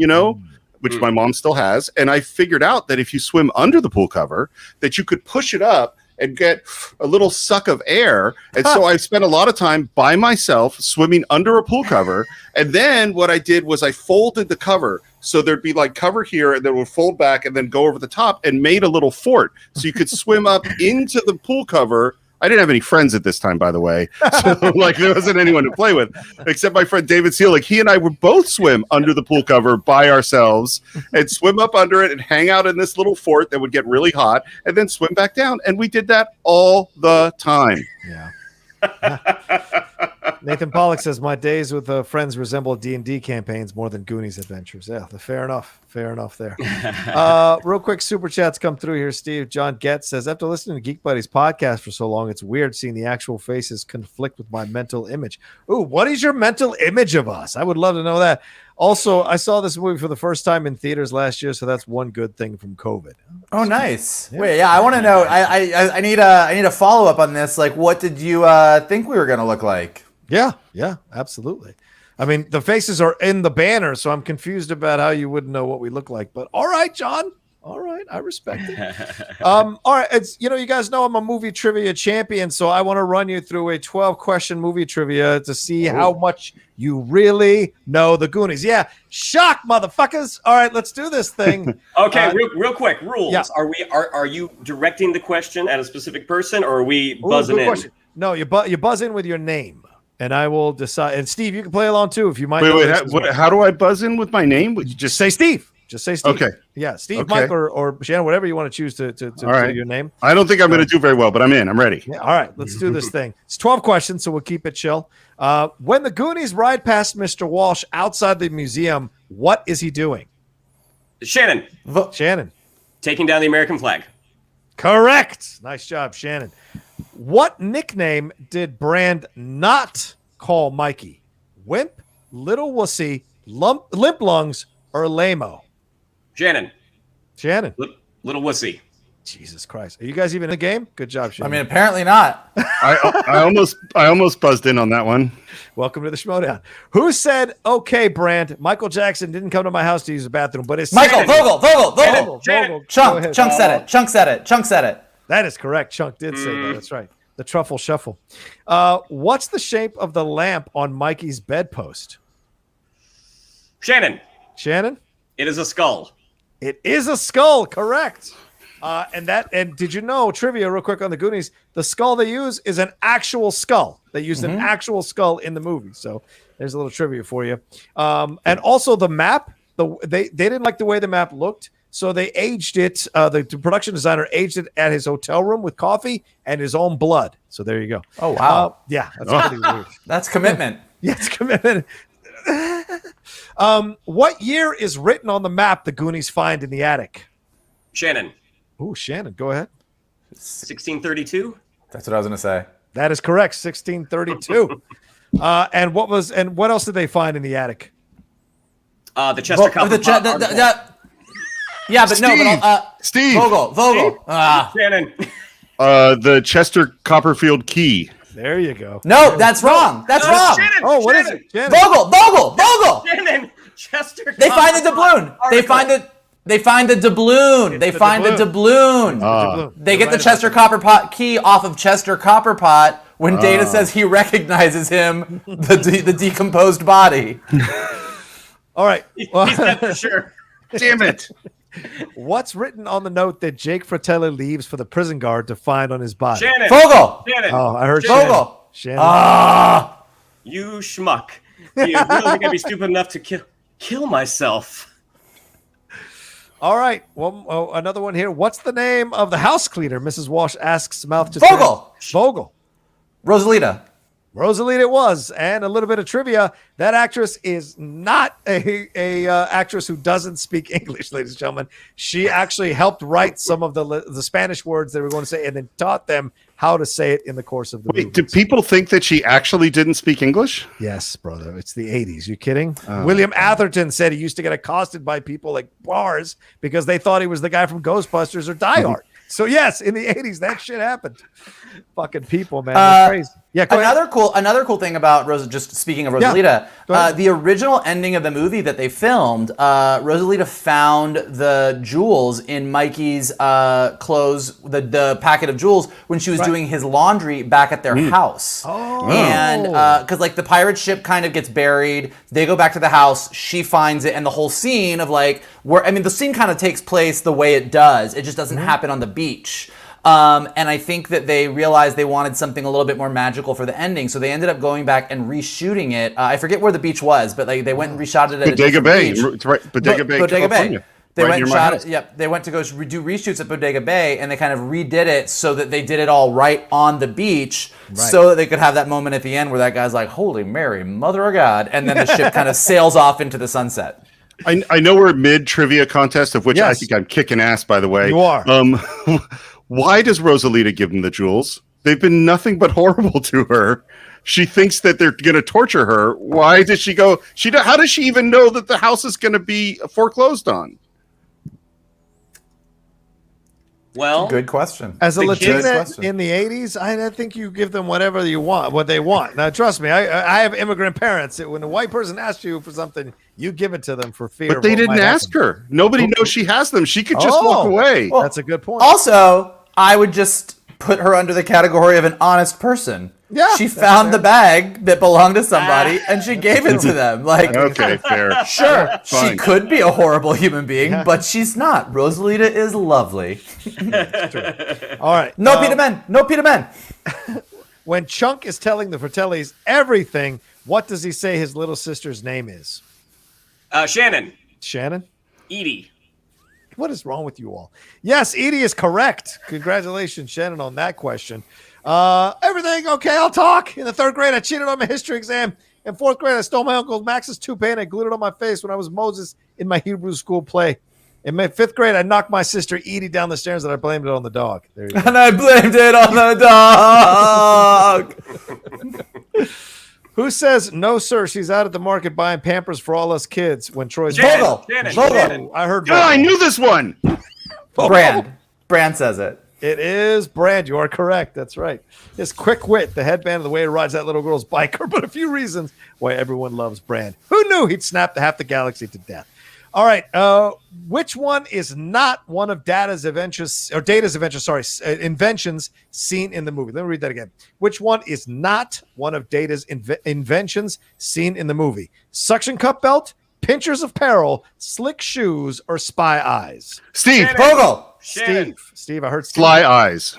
which my mom still has. And I figured out that if you swim under the pool cover, that you could push it up and get a little suck of air. And so I spent a lot of time by myself swimming under a pool cover. And then what I did was I folded the cover. So there'd be like cover here and then would fold back and then go over the top and made a little fort. So you could swim up into the pool cover. I didn't have any friends at this time, by the way. So like there wasn't anyone to play with except my friend David Seal. Like he and I would both swim under the pool cover by ourselves and swim up under it and hang out in this little fort that would get really hot and then swim back down. And we did that all the time. Yeah. Nathan Pollock says my days with friends resemble D&D campaigns more than Goonies adventures. Yeah, fair enough there. Real quick, super chats come through here. Steve John Getz says, after listening to Geek Buddies podcast for so long, it's weird seeing the actual faces conflict with my mental image. Ooh, what is your mental image of us? I would love to know that. Also, I saw this movie for the first time in theaters last year, so that's one good thing from COVID. Oh, nice. Yeah. Wait, I want to know. I need a follow up on this. Like, what did you think we were going to look like? Yeah, absolutely. I mean, the faces are in the banner, so I'm confused about how you wouldn't know what we look like. But all right, John. All right, I respect it. All right, it's you guys know I'm a movie trivia champion, so I want to run you through a 12-question movie trivia to see how much you really know the Goonies. Yeah, shock, motherfuckers. All right, let's do this thing. Okay, real quick rules. Yeah. Are you directing the question at a specific person, or are we buzzing in? Question. No, you buzz in with your name, and I will decide. And Steve, you can play along too if you might. How do I buzz in with my name? You just say Steve. Just say Steve. Okay. Yeah, Steve, Okay. Mike, or Shannon, whatever you want to choose to do your name. I don't think I'm going to do very well, but I'm in. I'm ready. Yeah, all right, let's do this thing. It's 12 questions, so we'll keep it chill. When the Goonies ride past Mr. Walsh outside the museum, what is he doing? Shannon. Shannon. Taking down the American flag. Correct. Nice job, Shannon. What nickname did Brand not call Mikey? Wimp, Little Wussy, Limp Lungs, or Lame-o? Shannon. Little Wussy. Jesus Christ. Are you guys even in the game? Good job, Shannon. I mean, apparently not. I almost buzzed in on that one. Welcome to the Schmodown. Who said, okay, Brand, Michael Jackson didn't come to my house to use the bathroom, but it's Michael, Vogel. Shannon. Chunk said it. That is correct. Chunk did say that. That's right. The truffle shuffle. What's the shape of the lamp on Mikey's bedpost? Shannon. It is a skull. It is a skull. Correct. And did you know, trivia real quick on the Goonies, the skull they use is an actual skull. They used an actual skull in the movie. So there's a little trivia for you. And also the map, they didn't like the way the map looked. So they aged it. The production designer aged it at his hotel room with coffee and his own blood. So there you go. Oh, wow. Yeah, that's pretty weird. That's commitment. Yeah, it's commitment. What year is written on the map the Goonies find in the attic? Shannon. Ooh, Shannon, go ahead. 1632. That's what I was going to say. That is correct. 1632. And what else did they find in the attic? The Chester Copper Pot. Yeah, but Steve. Steve. Vogel. Shannon. The Chester Copperfield key. There you go. No, that's wrong. That's wrong. Shannon, what is it? Shannon. Vogel. Shannon. Chester. They find the doubloon. They find the doubloon. They find the doubloon. They get the Chester Copperpot key off of Chester Copperpot when Data says he recognizes him, the decomposed body. All right. He's that for sure. Damn it. What's written on the note that Jake Fratelli leaves for the prison guard to find on his body? Shannon. Vogel. Shannon. Oh, I heard Vogel. Shannon. You schmuck. You really think I'd be stupid enough to kill myself? All right. Well, another one here. What's the name of the house cleaner? Mrs. Walsh asks Mouth to Vogel. Rosalita. Rosalita it was. And a little bit of trivia. That actress is not a actress who doesn't speak English, ladies and gentlemen. She actually helped write some of the Spanish words they were going to say and then taught them how to say it in the course of the movie. Do people think that she actually didn't speak English? Yes, brother. It's the 80s. You kidding? William Atherton said he used to get accosted by people like bars because they thought he was the guy from Ghostbusters or Die Hard. So yes, in the 80s, that shit happened. Fucking people, man. They're crazy. Yeah, another cool thing about just speaking of Rosalita, the original ending of the movie that they filmed, Rosalita found the jewels in Mikey's clothes, the packet of jewels when she was doing his laundry back at their house. And because like the pirate ship kind of gets buried, they go back to the house, she finds it, and the whole scene of the scene kind of takes place the way it does. It just doesn't happen on the beach. And I think that they realized they wanted something a little bit more magical for the ending, so they ended up going back and reshooting it. I forget where the beach was, but they went and reshot it at Bodega Bay. Beach. It's right, Bodega Bay, California. They went and shot it. Yep, they went to go do reshoots at Bodega Bay, and they kind of redid it so that they did it all right on the beach, so that they could have that moment at the end where that guy's like, "Holy Mary, Mother of God," and then the ship kind of sails off into the sunset. I know we're mid trivia contest, of which I think I'm kicking ass. By the way, you are. Why does Rosalita give them the jewels? They've been nothing but horrible to her. She thinks that they're going to torture her. Why does she go? How does she even know that the house is going to be foreclosed on? Well, Good question. As a The Latina kids- in the 80s, I think you give them whatever you want, what they want. Now, trust me, I have immigrant parents. When a white person asks you for something, you give it to them for fear. But they didn't ask her. Nobody knows she has them. She could just walk away. Well, That's a good point. Also, I would just put her under the category of an honest person. Yeah, She that's found fair. the bag that belonged to somebody and she gave it to them. Like, Okay, fair. sure, she Fine. could be a horrible human being, but she's not. Rosalita is lovely. All right. No Peter Men. No Peter Men. When Chunk is telling the Fratellis everything, what does he say his little sister's name is? Shannon, Shannon? Edie. What is wrong with you all? Yes, Edie is correct. Congratulations, Shannon, on that question. Everything okay? I'll talk. In the 3rd grade, I cheated on my history exam. In 4th grade, I stole my Uncle Max's toupee and I glued it on my face when I was Moses in my Hebrew school play. In my 5th grade, I knocked my sister Edie down the stairs and I blamed it on the dog. There you go. And I blamed it on the dog. Who says, no, sir, she's out at the market buying Pampers for all us kids when Troy's Vogel. Shannon, Vogel. Shannon. I heard Oh, I Vogel. knew this one. Brand. Brand says it. It is Brand. You are correct. That's right. His quick wit, the headband, the way he rides that little girl's bike are but a few reasons why everyone loves Brand. Who knew he'd snap half the galaxy to death? All right. Which one is not one of Data's inventions seen in the movie? Let me read that again. Which one is not one of Data's inventions seen in the movie? Suction cup belt, pinchers of peril, slick shoes, or spy eyes? Steve. Shannon. Vogel. Shannon. Steve, I heard Steve. Sly eyes.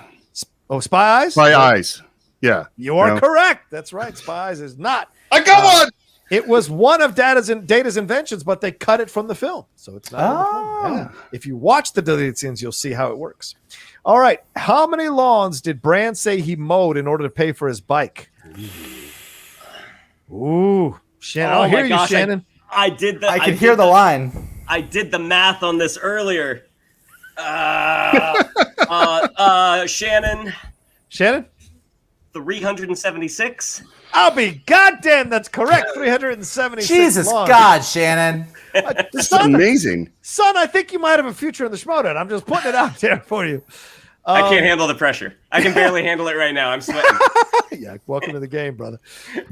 Oh, spy eyes? Sly eyes. Yeah. You are No. correct. That's right. Spy eyes is not. I got one. It was one of Data's inventions, but they cut it from the film, so it's not. In the film. Oh. Yeah. If you watch the deleted scenes, you'll see how it works. All right. How many lawns did Brand say he mowed in order to pay for his bike? Ooh, Shannon. Oh I'll hear my you, gosh, Shannon. I did the. I could did hear the line. I did the math on this earlier. Shannon, Shannon. 376. I'll be goddamn. That's correct. 376. Jesus lawns. God, Shannon. That's Son, amazing. son, I think you might have a future in the Schmodown. I'm just putting it out there for you. I can't handle the pressure. I can barely handle it right now. I'm sweating. Yeah, welcome to the game, brother.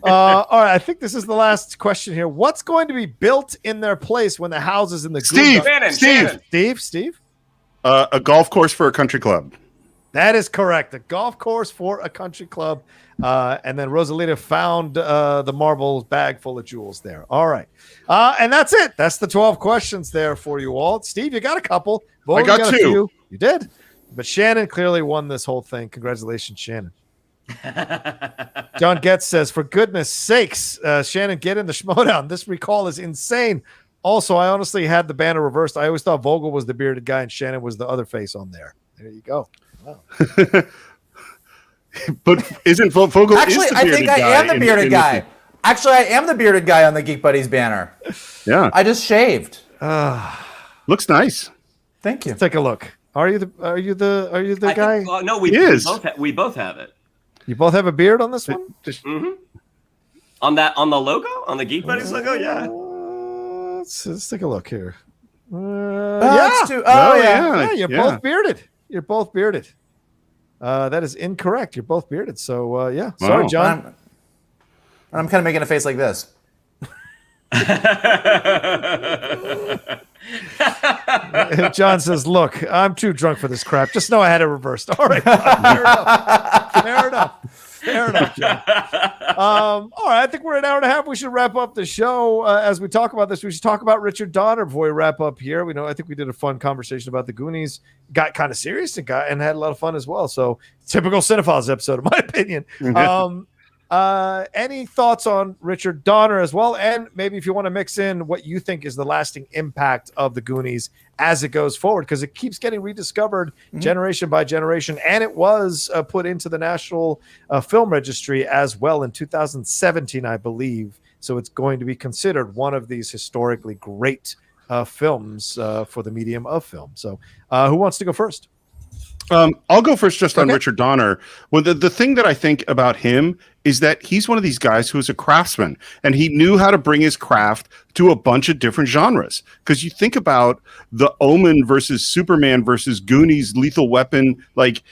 All right, I think this is the last question here. What's going to be built in their place when the houses in the Steve. Shannon, Steve. Shannon. Steve? A golf course for a country club. That is correct. A golf course for a country club. And then Rosalita found the marble bag full of jewels there. All right. And that's it. That's the 12 questions there for you all. Steve, you got a couple. Bo, I got you a 2. few. You did. But Shannon clearly won this whole thing. Congratulations, Shannon. John Getz says, for goodness sakes, Shannon, get in the Schmodown. This recall is insane. Also, I honestly had the banner reversed. I always thought Vogel was the bearded guy and Shannon was the other face on there. There you go. Wow. But isn't Vogel Actually, is the I bearded think guy I am the in- bearded in guy. Actually, I am the bearded guy on the Geek Buddies banner. Yeah. I just shaved. Looks nice. Thank you. Take a look. Are you the I guy? think, no, He is. we both have it. You both have a beard on this one? On the logo, on the Geek Buddies logo, yeah. Let's take a look here. It's too- Oh, yeah. Yeah, you're both bearded. You're both bearded. That is incorrect. You're both bearded. So yeah. Sorry, Wow. John. I'm kind of making a face like this. John says, look, I'm too drunk for this crap. Just know I had it reversed. All right. Fair enough, John. All right. I think we're an hour and a half. We should wrap up the show. As we talk about this, we should talk about Richard Donner before we wrap up here. I think we did a fun conversation about the Goonies. Got kind of serious and had a lot of fun as well. So typical Cine-Files episode, in my opinion. Any thoughts on Richard Donner as well? And maybe if you want to mix in what you think is the lasting impact of the Goonies as it goes forward, because it keeps getting rediscovered generation by generation. And it was put into the National Film Registry as well in 2017, I believe. So it's going to be considered one of these historically great films for the medium of film. So who wants to go first? I'll go first just on Okay. Richard Donner. Well, the thing that I think about him is that he's one of these guys who is a craftsman, and he knew how to bring his craft to a bunch of different genres. Because you think about The Omen versus Superman versus Goonies, Lethal Weapon, like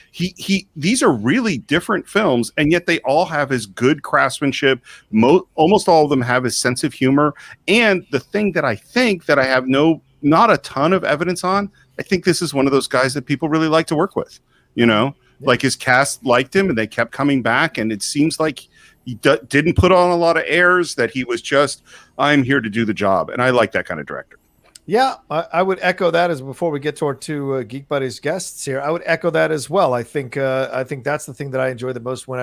these are really different films, and yet they all have his good craftsmanship. Almost all of them have his sense of humor. And the thing that I think that I have not a ton of evidence on, I think this is one of those guys that people really like to work with, like his cast liked him and they kept coming back. And it seems like he didn't put on a lot of airs, that he was just, I'm here to do the job. And I like that kind of director. Yeah, I would echo that as before we get to our two Geek Buddies guests here. I would echo that as well. I think that's the thing that I enjoy the most when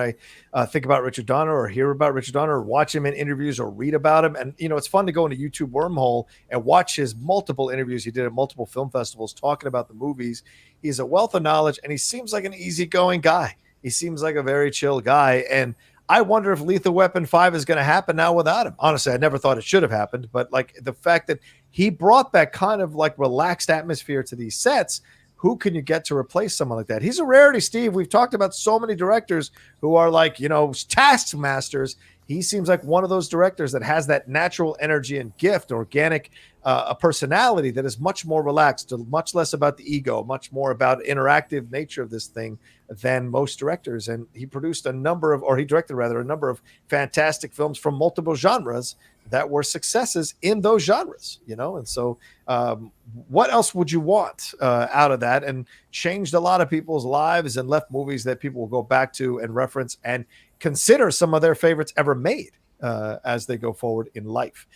I think about Richard Donner or hear about Richard Donner or watch him in interviews or read about him. And, it's fun to go into YouTube wormhole and watch his multiple interviews he did at multiple film festivals talking about the movies. He's a wealth of knowledge, and he seems like an easygoing guy. He seems like a very chill guy. And I wonder if Lethal Weapon 5 is going to happen now without him. Honestly, I never thought it should have happened, but like the fact that he brought that kind of like relaxed atmosphere to these sets, who can you get to replace someone like that? He's a rarity, Steve. We've talked about so many directors who are like, taskmasters. He seems like one of those directors that has that natural energy and gift, organic, a personality that is much more relaxed, much less about the ego, much more about interactive nature of this thing than most directors. And he directed a number of fantastic films from multiple genres that were successes in those genres, And so what else would you want out of that? And changed a lot of people's lives and left movies that people will go back to and reference and consider some of their favorites ever made as they go forward in life.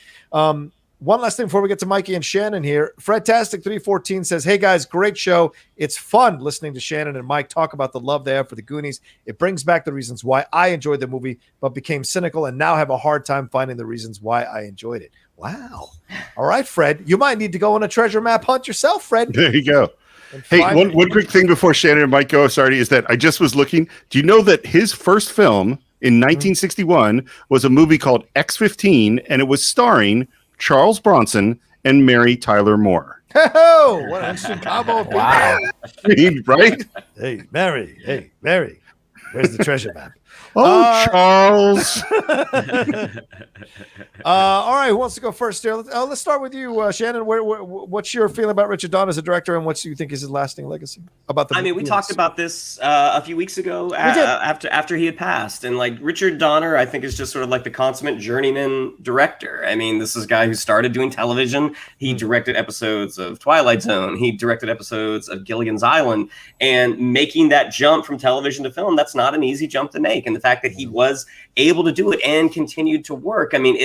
One last thing before we get to Mikey and Shannon here. Fredtastic314 says, hey guys, great show. It's fun listening to Shannon and Mike talk about the love they have for the Goonies. It brings back the reasons why I enjoyed the movie, but became cynical and now have a hard time finding the reasons why I enjoyed it. Wow. All right, Fred, you might need to go on a treasure map hunt yourself, Fred. There you go. Hey, one quick thing before Shannon and Mike go, sorry, is that I just was looking. Do you know that his first film in 1961 was a movie called X-15, and it was starring Charles Bronson and Mary Tyler Moore? Oh, what an interesting combo. Wow. Right? Hey, Mary, where's the treasure map? Charles. All right, who wants to go first here? Let's start with you, Shannon. What's your feeling about Richard Donner as a director, and what do you think is his lasting legacy? We talked about this a few weeks ago after he had passed, and like Richard Donner, I think is just sort of like the consummate journeyman director. I mean, this is a guy who started doing television. He directed episodes of Twilight Zone. He directed episodes of Gilligan's Island, and making that jump from television to film, that's not an easy jump to make. And the fact that he was able to do it and continued to work, I mean,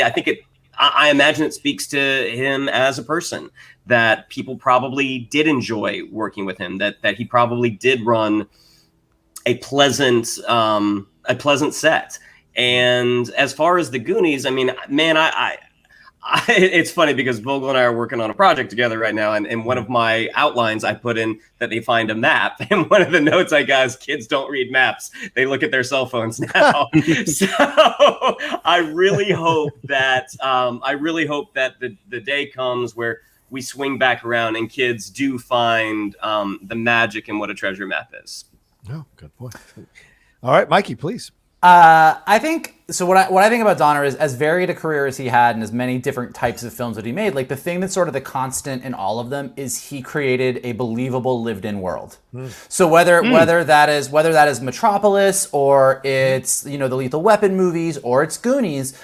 I imagine it speaks to him as a person, that people probably did enjoy working with him, that he probably did run a pleasant set. And as far as the Goonies, I mean, man, it's funny because Vogel and I are working on a project together right now, and one of my outlines I put in that they find a map, and one of the notes I got is kids don't read maps; they look at their cell phones now. So I really hope that the day comes where we swing back around and kids do find the magic in what a treasure map is. Oh, good point. All right, Mikey, please. I think so. What I think about Donner is, as varied a career as he had and as many different types of films that he made, like the thing that's sort of the constant in all of them is he created a believable lived-in world. So whether that is Metropolis, or it's the Lethal Weapon movies, or it's Goonies,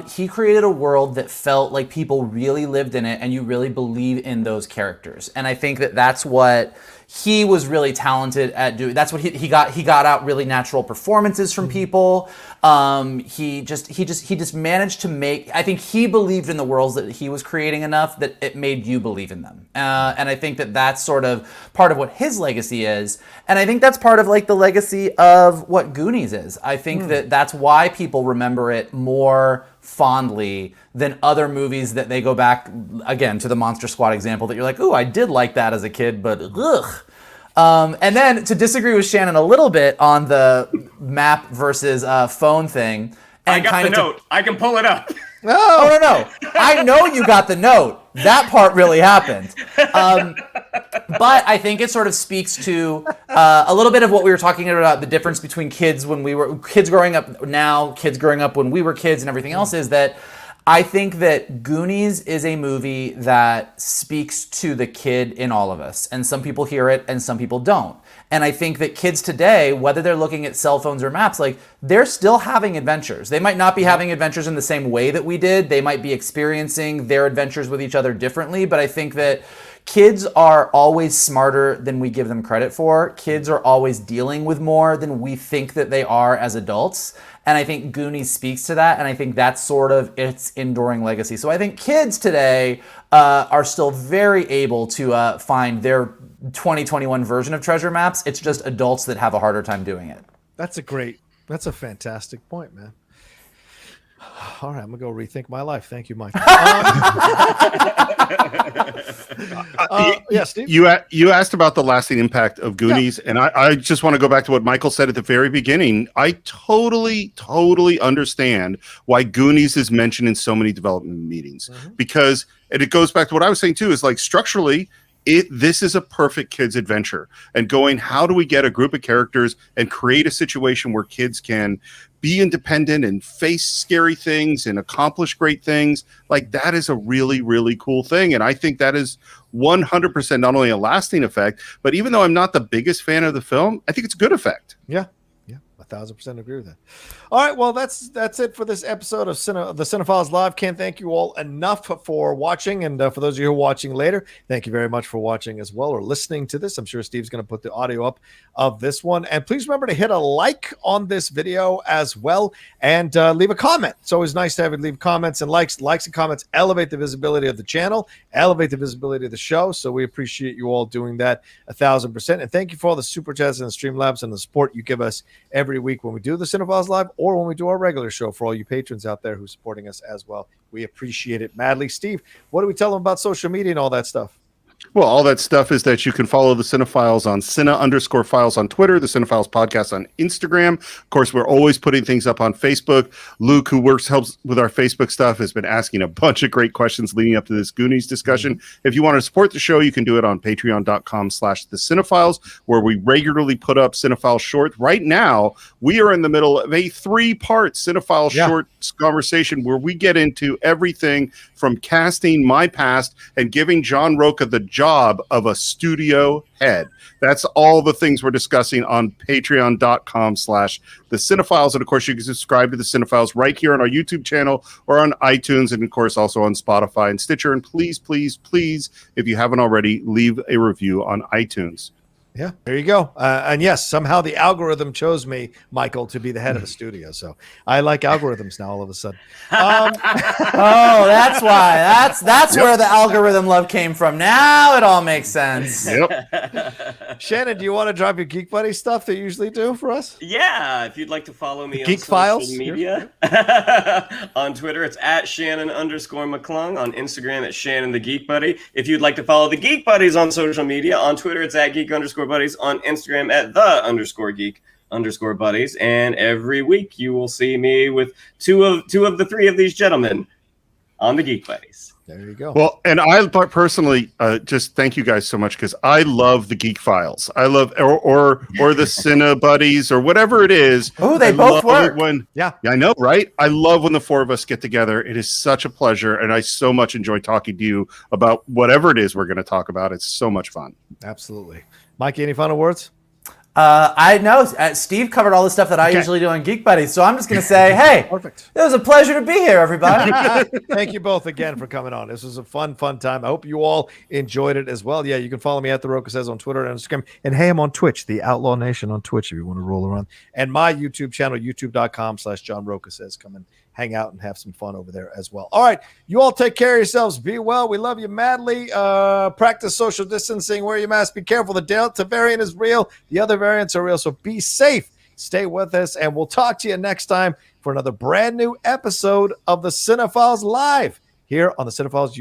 he created a world that felt like people really lived in it and you really believe in those characters. And I think that that's what he was really talented at doing. That's what he got out really natural performances from people. He just managed to make, I think he believed in the worlds that he was creating enough that it made you believe in them. And I think that that's sort of part of what his legacy is. And I think that's part of like the legacy of what Goonies is. I think that that's why people remember it more fondly than other movies that they go back, again, to the Monster Squad example, that you're like, ooh, I did like that as a kid, but ugh. And then to disagree with Shannon a little bit on the map versus phone thing. And I got the note. I can pull it up. Oh, no. I know you got the note. That part really happened. But I think it sort of speaks to a little bit of what we were talking about, the difference between kids growing up now, kids growing up when we were kids, and everything else, is that I think that Goonies is a movie that speaks to the kid in all of us. And some people hear it and some people don't. And I think that kids today, whether they're looking at cell phones or maps, like, they're still having adventures. They might not be having adventures in the same way that we did. They might be experiencing their adventures with each other differently. But I think that kids are always smarter than we give them credit for. Kids are always dealing with more than we think that they are as adults. And I think Goonies speaks to that. And I think that's sort of its enduring legacy. So I think kids today are still very able to find their 2021 version of treasure maps. It's just adults that have a harder time doing it. That's a fantastic point, man. All right, I'm gonna go rethink my life. Thank you, Mike. Yeah, Steve. You asked about the lasting impact of Goonies, and I just want to go back to what Michael said at the very beginning. I totally understand why Goonies is mentioned in so many development meetings, because, and it goes back to what I was saying too, is like structurally, this is a perfect kids adventure, and going, how do we get a group of characters and create a situation where kids can be independent and face scary things and accomplish great things? Like, that is a really, really cool thing. And I think that is 100% not only a lasting effect, but even though I'm not the biggest fan of the film, I think it's a good effect. Yeah. 1,000% agree with that. All right, well, that's it for this episode of the Cine-Files Live. Can't thank you all enough for watching, and for those of you who are watching later, thank you very much for watching as well, or listening to this. I'm sure Steve's going to put the audio up of this one, and please remember to hit a like on this video as well, and leave a comment. It's always nice to have you leave comments, and likes and comments elevate the visibility of the channel, elevate the visibility of the show. So we appreciate you all doing that 1,000%, and thank you for all the super chats and the Streamlabs and the support you give us every week when we do the Cine-Files Live, or when we do our regular show. For all you patrons out there who are supporting us as well, we appreciate it madly. Steve, what do we tell them about social media and all that stuff? Well, all that stuff is that you can follow the Cine-Files on Cine_Files on Twitter, the Cine-Files podcast on Instagram. Of course, we're always putting things up on Facebook. Luke, who helps with our Facebook stuff, has been asking a bunch of great questions leading up to this Goonies discussion. If you want to support the show, you can do it on patreon.com/the Cine-Files, where we regularly put up Cine-Files short. Right now, we are in the middle of a 3-part Cine-Files short conversation where we get into everything from casting my past and giving John Roca the job of a studio head. That's all the things we're discussing on patreon.com/the Cine-Files. And of course, you can subscribe to the Cine-Files right here on our YouTube channel or on iTunes, and of course also on Spotify and Stitcher. And please, if you haven't already, leave a review on iTunes. Yeah, there you go. And yes, somehow the algorithm chose me, Michael, to be the head of the studio. So I like algorithms now all of a sudden. Oh, that's why. That's where the algorithm love came from. Now it all makes sense. Yep. Shannon, do you want to drop your Geek Buddy stuff that you usually do for us? Yeah, if you'd like to follow me on Geek-Files? social media. On Twitter, it's at Shannon_McClung. On Instagram, it's Shannon the Geek Buddy. If you'd like to follow the Geek Buddies on social media, on Twitter, it's at Geek_Buddies. On Instagram at _Geek_Buddies. And every week you will see me with two of the 3 of these gentlemen on the Geek Buddies. There you go. Well, and I personally just thank you guys so much, because I love the Geek-Files. I love or the Cine Buddies or whatever it is. Oh, they both work. Yeah, I know, right? I love when the 4 of us get together. It is such a pleasure, and I so much enjoy talking to you about whatever it is we're going to talk about. It's so much fun. Absolutely. Mikey, any final words? I know Steve covered all the stuff that I usually do on Geek Buddies, so I'm just going to say, hey, Perfect. It was a pleasure to be here, everybody. Thank you both again for coming on. This was a fun time. I hope you all enjoyed it as well. Yeah, you can follow me at The Roca Says on Twitter and Instagram. And hey, I'm on Twitch, The Outlaw Nation on Twitch if you want to roll around. And my YouTube channel, youtube.com/John Roca Says. Come and hang out and have some fun over there as well. All right, you all take care of yourselves. Be well. We love you madly. Practice social distancing. Wear your mask. Be careful. The Delta variant is real. The other variants are real. So be safe. Stay with us, and we'll talk to you next time for another brand new episode of the Cine-Files Live here on the Cine-Files